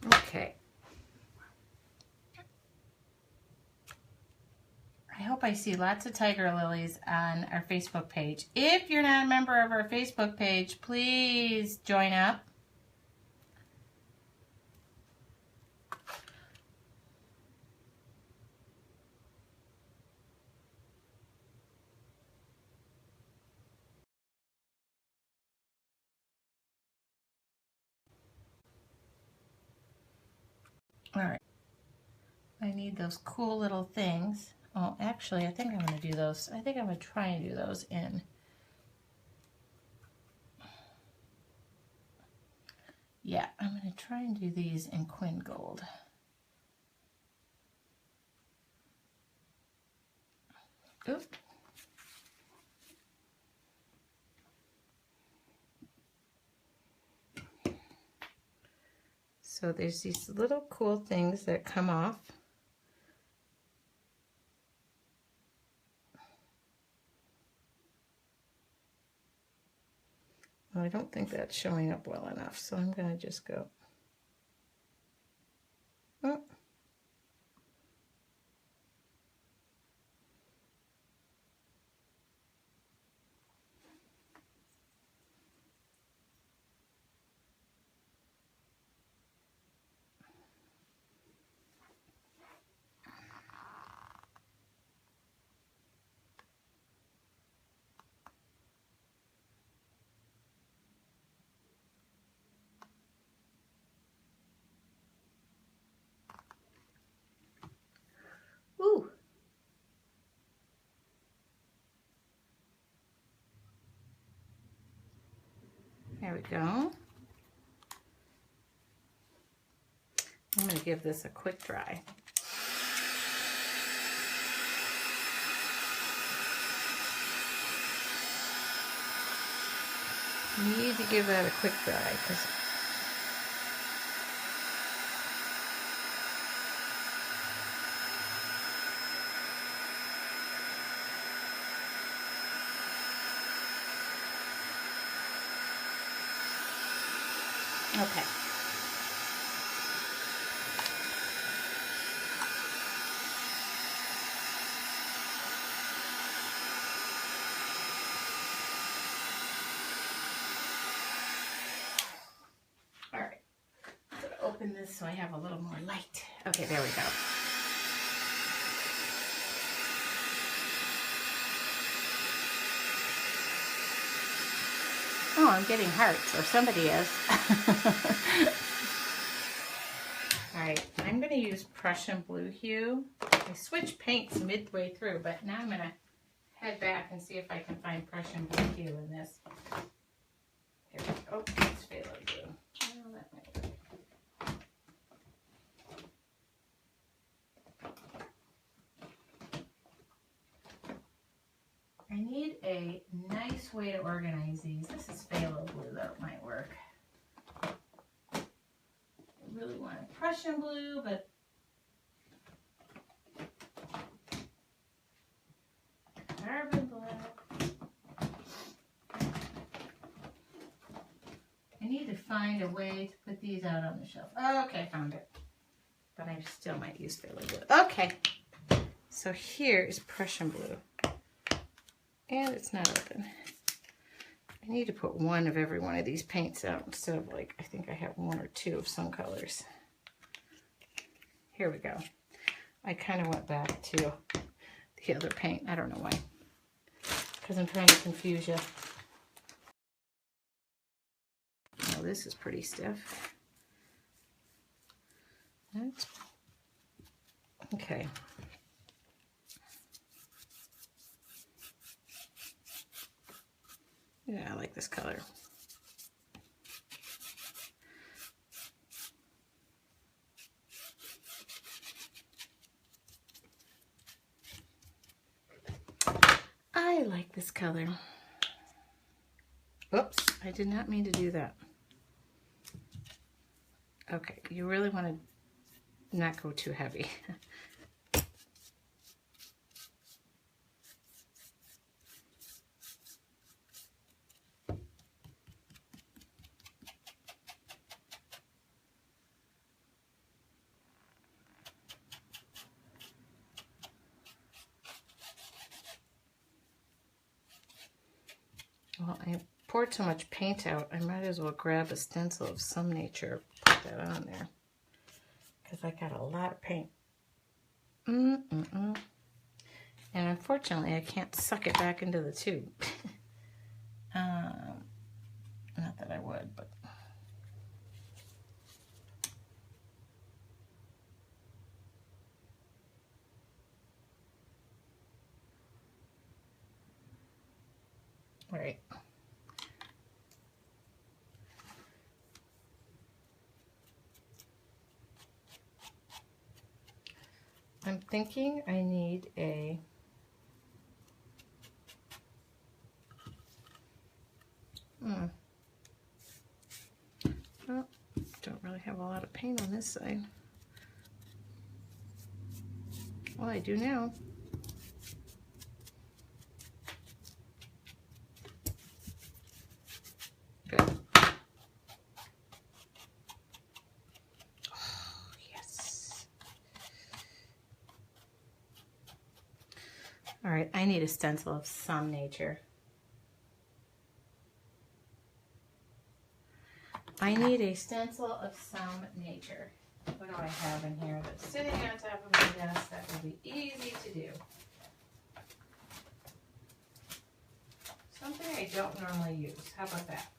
Okay. I hope I see lots of tiger lilies on our Facebook page. If you're not a member of our Facebook page, please join up. All right. I need those cool little things. Oh, actually, I think I'm going to do those. I think I'm going to try and do those in. Yeah, I'm going to try and do these in Quinn Gold. Oop. So there's these little cool things that come off. Well, I don't think that's showing up well enough, so I'm going to just go. Oh. Ooh. There we go. I'm going to give this a quick dry. Need to give that a quick dry because okay. All right. I'm going to open this so I have a little more light. Okay, there we go. Oh, I'm getting hearts, or somebody is. All right, I'm going to use Prussian Blue Hue. I switched paints midway through, but now I'm going to head back and see if I can find Prussian Blue Hue in this. Here we go. Oh, it's Phthalo Blue. Oh, that might work. I need a nice way to organize these. This is Phthalo Blue, that might work. I really want a Prussian Blue, but Carbon Black. I need to find a way to put these out on the shelf. Oh, okay, found it. But I still might use Phthalo Blue. Okay, so here is Prussian Blue. And it's not open. I need to put one of every one of these paints out instead of like, I think I have one or two of some colors. Here we go. I kind of went back to the other paint. I don't know why. Because I'm trying to confuse you. Oh, this is pretty stiff. That's okay. Yeah, I like this color. I like this color. Oops, I did not mean to do that. Okay, you really want to not go too heavy. Well, I poured so much paint out, I might as well grab a stencil of some nature, put that on there, because I got a lot of paint. And unfortunately, I can't suck it back into the tube. Not that I would, but... All right. I'm thinking I need a well, don't really have a lot of paint on this side. Well, I do now. Good. Oh, yes. All right, I need a stencil of some nature. I need a stencil of some nature. What do I have in here that's sitting on top of my desk that will be easy to do? Something I don't normally use. How about that?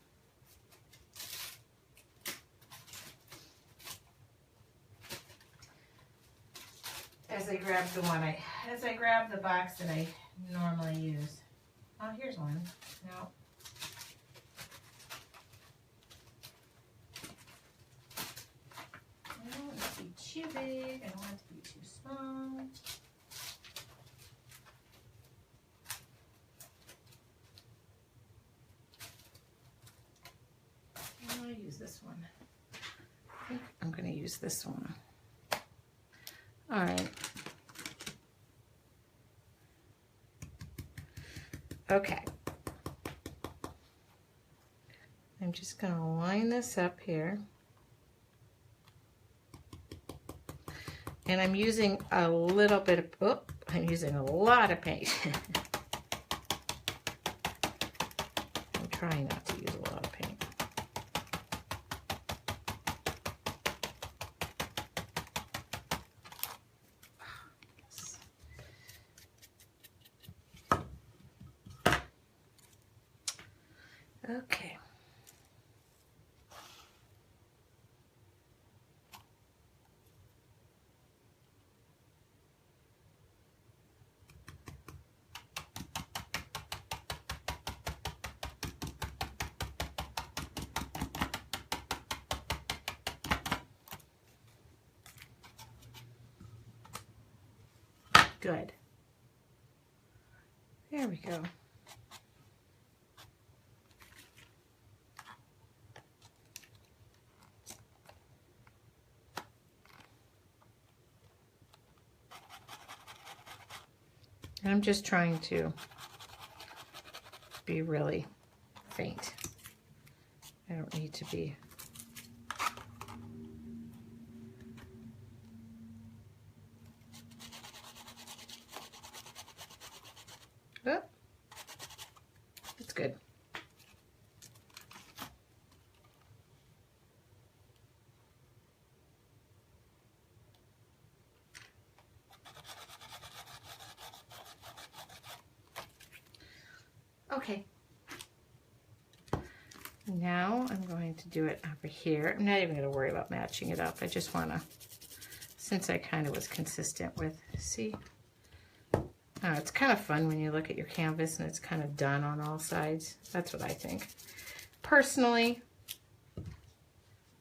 As I grab the box that I normally use. Oh, here's one. No. I don't want it to be too big. I don't want it to be too small. I'm going to use this one. I think I'm going to use this one. All right. Okay. I'm just going to line this up here. And I'm using a little bit of, oh, I'm using a lot of paint. I'm trying not to use a lot of paint. Okay. Good. There we go. I'm just trying to be really faint. I don't need to be. Oh, that's good. Okay. Now I'm going to do it over here. I'm not even going to worry about matching it up. I just want to, since I kind of was consistent with, see? It's kind of fun when you look at your canvas and it's kind of done on all sides. That's what I think. Personally,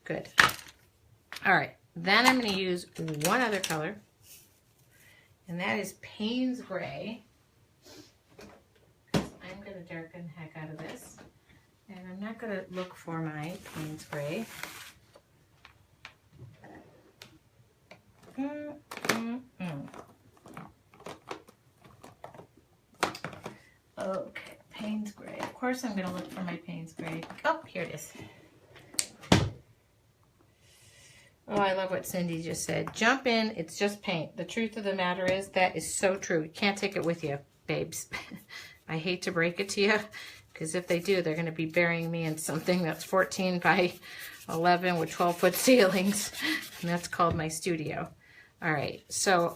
good. All right, then I'm going to use one other color, and that is Payne's Gray. I'm going to darken the heck out of this, and I'm not going to look for my Payne's Gray. Okay, Payne's Gray. Of course I'm going to look for my Payne's Gray. Oh, here it is. Oh, I love what Cindy just said. Jump in, it's just paint. The truth of the matter is, that is so true. You can't take it with you, babes. I hate to break it to you, because if they do, they're going to be burying me in something that's 14 by 11 with 12-foot ceilings, and that's called my studio. All right, so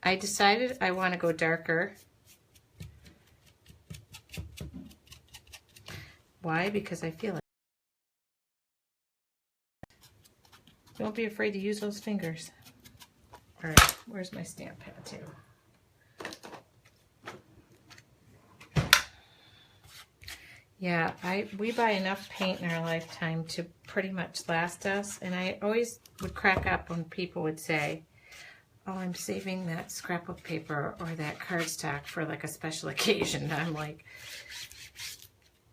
I decided I want to go darker. Why? Because I feel it. Don't be afraid to use those fingers. All right, where's my stamp pad too? Yeah, we buy enough paint in our lifetime to pretty much last us, and I always would crack up when people would say, oh, I'm saving that scrapbook paper or that cardstock for like a special occasion. I'm like,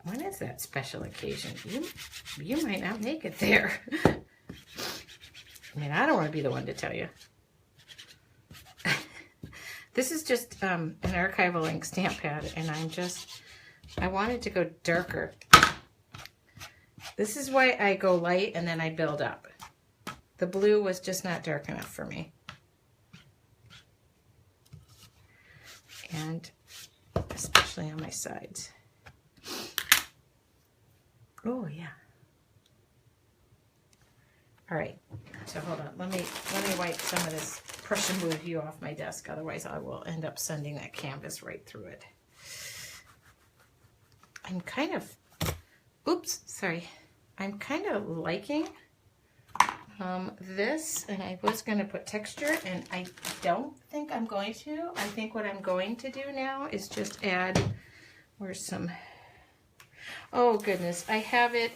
when is that special occasion? You might not make it there. I mean, I don't want to be the one to tell you. This is just an archival ink stamp pad, and I wanted to go darker. This is why I go light and then I build up. The blue was just not dark enough for me. And especially on my sides. Oh yeah. All right, so hold on. Let me wipe some of this Prussian blue hue off my desk. Otherwise, I will end up sending that canvas right through it. I'm kind of, oops, sorry. I'm kind of liking this, and I was going to put texture, and I don't think I'm going to. I think what I'm going to do now is just add, where's some, oh goodness, I have it.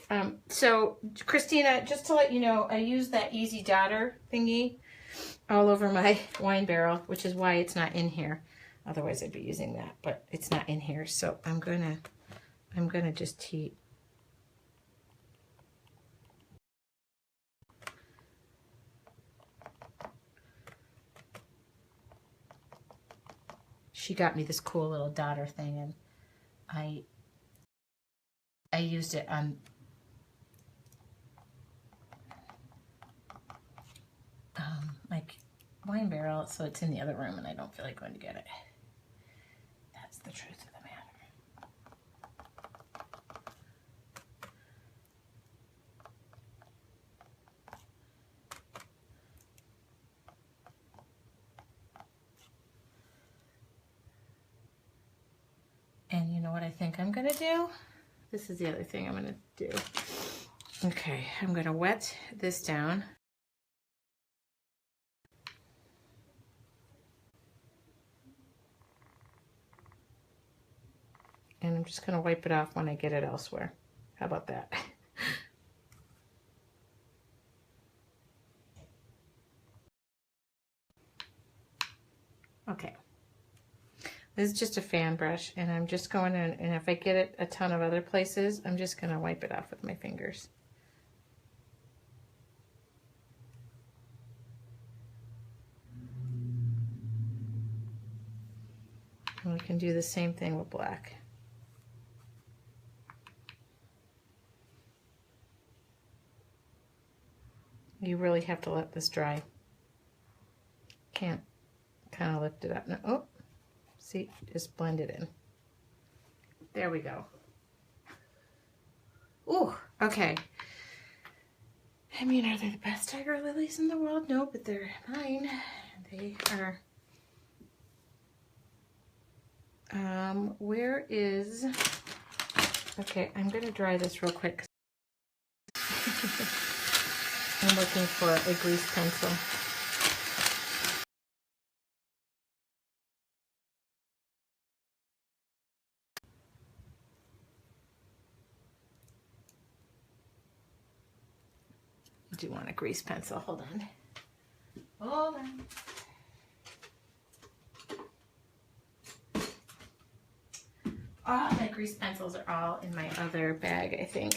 So Christina, just to let you know, I use that Easy Dotter thingy all over my wine barrel, which is why it's not in here. Otherwise I'd be using that, but it's not in here. So I'm gonna just heat. She got me this cool little Dotter thing, and I used it on my wine barrel, so it's in the other room and I don't feel like going to get it. That's the truth of the matter. And you know what I think I'm gonna do? This is the other thing I'm gonna do. Okay, I'm gonna wet this down. And I'm just gonna wipe it off when I get it elsewhere. How about that? Okay. This is just a fan brush, and I'm just going in, and if I get it a ton of other places, I'm just gonna wipe it off with my fingers. And we can do the same thing with black. You really have to let this dry. Can't kind of lift it up. No, oh, see, just blend it in. There we go. Ooh, okay. I mean, are they the best tiger lilies in the world? No, but they're mine. They are. Where is, okay, I'm going to dry this real quick. I'm looking for a grease pencil. I do want a grease pencil. Hold on. Hold on. Oh, my grease pencils are all in my other bag, I think.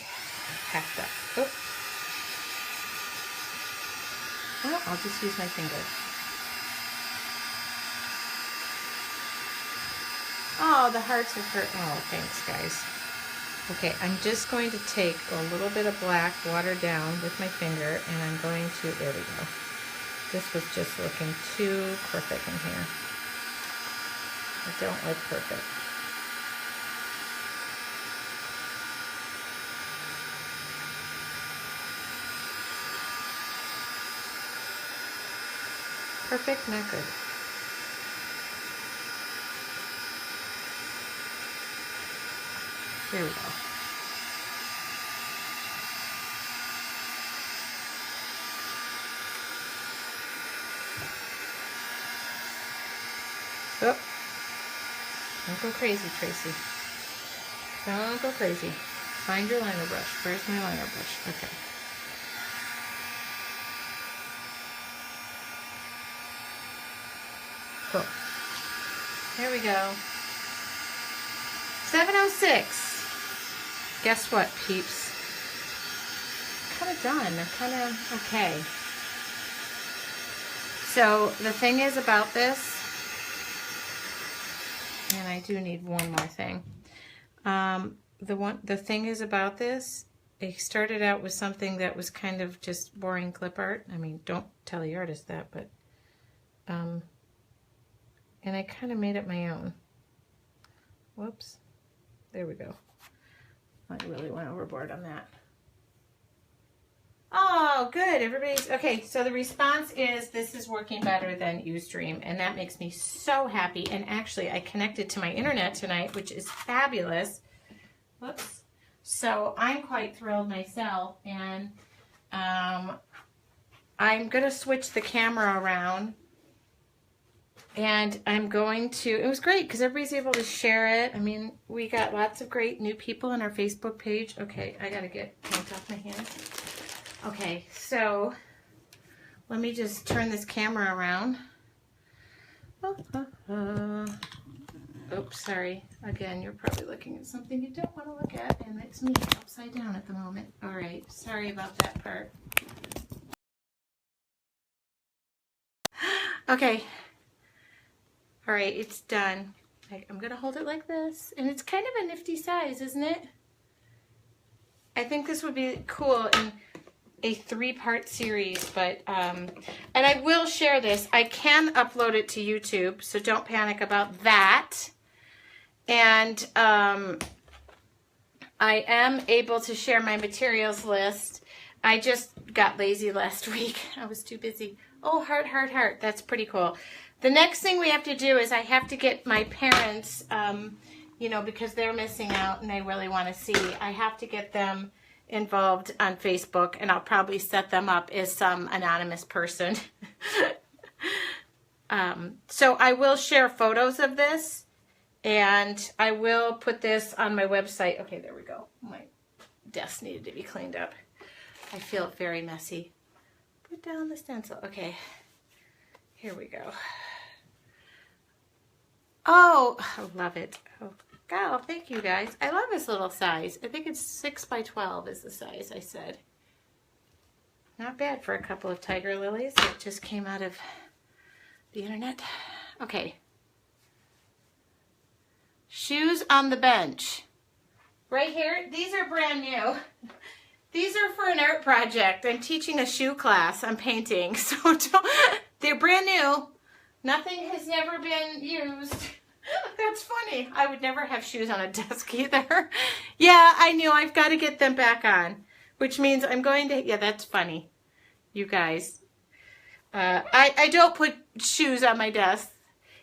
Packed up. Oh. Well, I'll just use my finger. Oh, the hearts are hurt. Oh, thanks, guys. Okay, I'm just going to take a little bit of black, water down with my finger, and I'm going to, there we go. This was just looking too perfect in here. I don't like perfect. Perfect, not good. There we go. Oh, don't go crazy, Tracy. Don't go crazy. Find your liner brush. Where's my liner brush? Okay. Cool. There we go. 7:06. Guess what, peeps? Kind of done. They're kind of okay. So the thing is about this, and I do need one more thing. The thing is about this, it started out with something that was kind of just boring clip art. I mean, don't tell the artist that, but and I kind of made it my own. Whoops. There we go. I really went overboard on that. Oh, good. Everybody's okay. So the response is this is working better than Ustream, and that makes me so happy. And actually, I connected to my internet tonight, which is fabulous. Whoops. So I'm quite thrilled myself, and I'm going to switch the camera around. And I'm going to, it was great because everybody's able to share it. I mean, we got lots of great new people on our Facebook page. Okay, I got to get paint off my hands. Okay, so let me just turn this camera around. Oops, sorry. Again, you're probably looking at something you don't want to look at, and it's me upside down at the moment. All right, sorry about that part. Okay. All right, it's done. I'm going to hold it like this. And it's kind of a nifty size, isn't it? I think this would be cool in a 3-part series, but, and I will share this. I can upload it to YouTube, so don't panic about that. And I am able to share my materials list. I just got lazy last week. I was too busy. Oh, heart, heart, heart. That's pretty cool. The next thing we have to do is I have to get my parents, you know, because they're missing out and they really want to see. I have to get them involved on Facebook, and I'll probably set them up as some anonymous person. So I will share photos of this, and I will put this on my website. Okay, there we go. My desk needed to be cleaned up. I feel very messy. Put down the stencil. Okay, here we go. Oh, I love it. Oh, God, thank you guys. I love this little size. I think it's 6 by 12 is the size I said. Not bad for a couple of tiger lilies that just came out of the internet. Okay. Shoes on the bench. Right here, these are brand new. These are for an art project. I'm teaching a shoe class. I'm painting, so they're brand new. Nothing has never been used. That's funny. I would never have shoes on a desk either. Yeah, I knew. I've got to get them back on, which means I'm going to, yeah, that's funny. You guys. I don't put shoes on my desk.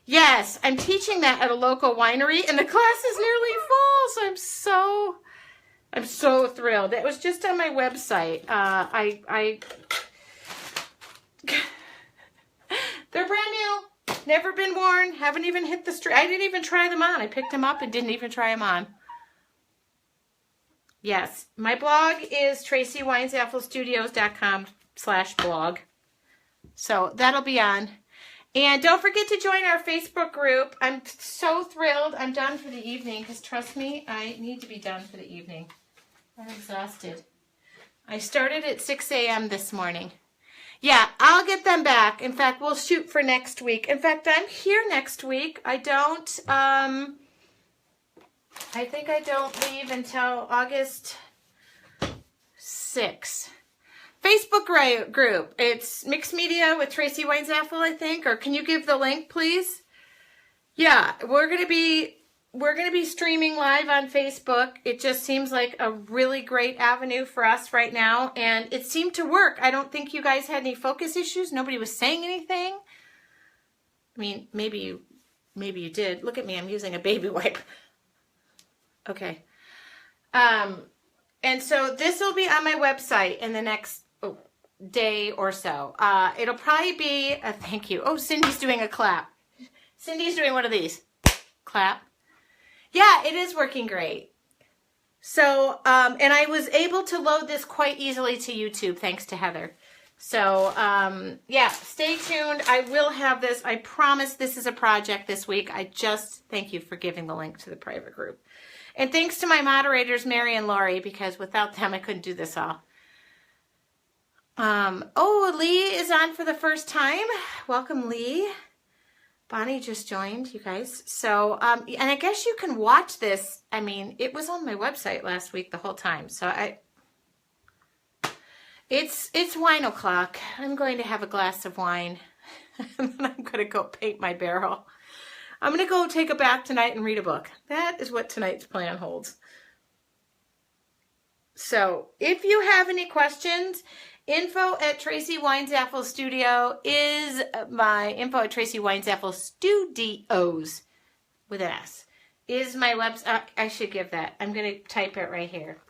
Yes, I'm teaching that at a local winery, and the class is nearly full, so I'm so thrilled. It was just on my website. They're brand new. Never been worn. Haven't even hit the street. I didn't even try them on. I picked them up and didn't even try them on. Yes. My blog is tracyweinzapfelstudios.com/blog. So that'll be on. And don't forget to join our Facebook group. I'm so thrilled. I'm done for the evening because, trust me, I need to be done for the evening. I'm exhausted. I started at 6 a.m. this morning. Yeah, I'll get them back. In fact, we'll shoot for next week. In fact, I'm here next week. I think I don't leave until August 6th. Facebook group. It's Mixed Media with Tracy Weinzapfel, I think. Or can you give the link, please? Yeah, we're gonna be streaming live on Facebook. It just seems like a really great avenue for us right now, and it seemed to work. I don't think you guys had any focus issues. Nobody was saying anything. I mean, maybe you did. Look at me. I'm using a baby wipe. Okay. And so this will be on my website in the next day or so. It'll probably be a thank you. Oh, Cindy's doing a clap. Cindy's doing one of these. Clap. Yeah, it is working great. So, and I was able to load this quite easily to YouTube thanks to Heather. So, yeah, stay tuned. I will have this. I promise this is a project this week. I just thank you for giving the link to the private group. And thanks to my moderators, Mary and Lori, because without them, I couldn't do this all. Oh, Lee is on for the first time. Welcome, Lee. Bonnie just joined, you guys. So, and I guess you can watch this. I mean, it was on my website last week the whole time. So it's wine o'clock. I'm going to have a glass of wine. And then I'm going to go paint my barrel. I'm going to go take a bath tonight and read a book. That is what tonight's plan holds. So if you have any questions, info@Tracy Weinzapfel Studio is my info@Tracy Weinzapfel Studios with an S is my website. I should give that. I'm going to type it right here.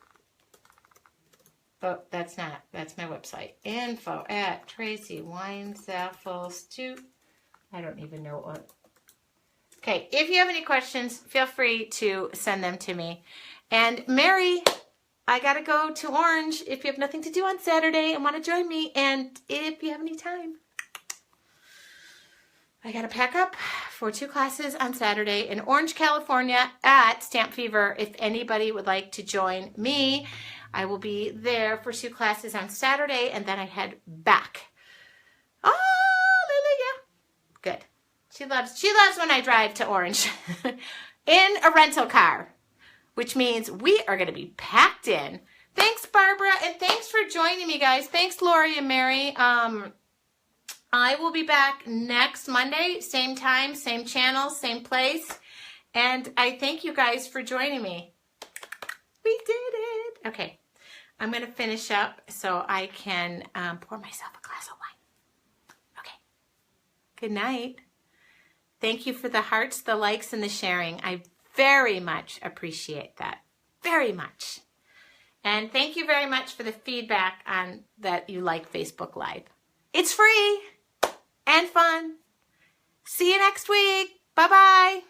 Oh, that's not. That's my website. Info at Tracy Weinzapfel. I don't even know what. Okay, if you have any questions, feel free to send them to me. And Mary, I got to go to Orange if you have nothing to do on Saturday and want to join me. And if you have any time, I got to pack up for 2 classes on Saturday in Orange, California at Stamp Fever. If anybody would like to join me, I will be there for 2 classes on Saturday, and then I head back. Oh, Lilia. Good. She loves when I drive to Orange in a rental car, which means we are going to be packed in. Thanks, Barbara, and thanks for joining me, guys. Thanks, Lori and Mary. I will be back next Monday, same time, same channel, same place. And I thank you guys for joining me. We did it. Okay, I'm going to finish up so I can pour myself a glass of wine. Okay, good night. Thank you for the hearts, the likes, and the sharing. I very much appreciate that. Very much. And thank you very much for the feedback on that you like Facebook Live. It's free and fun. See you next week. Bye-bye.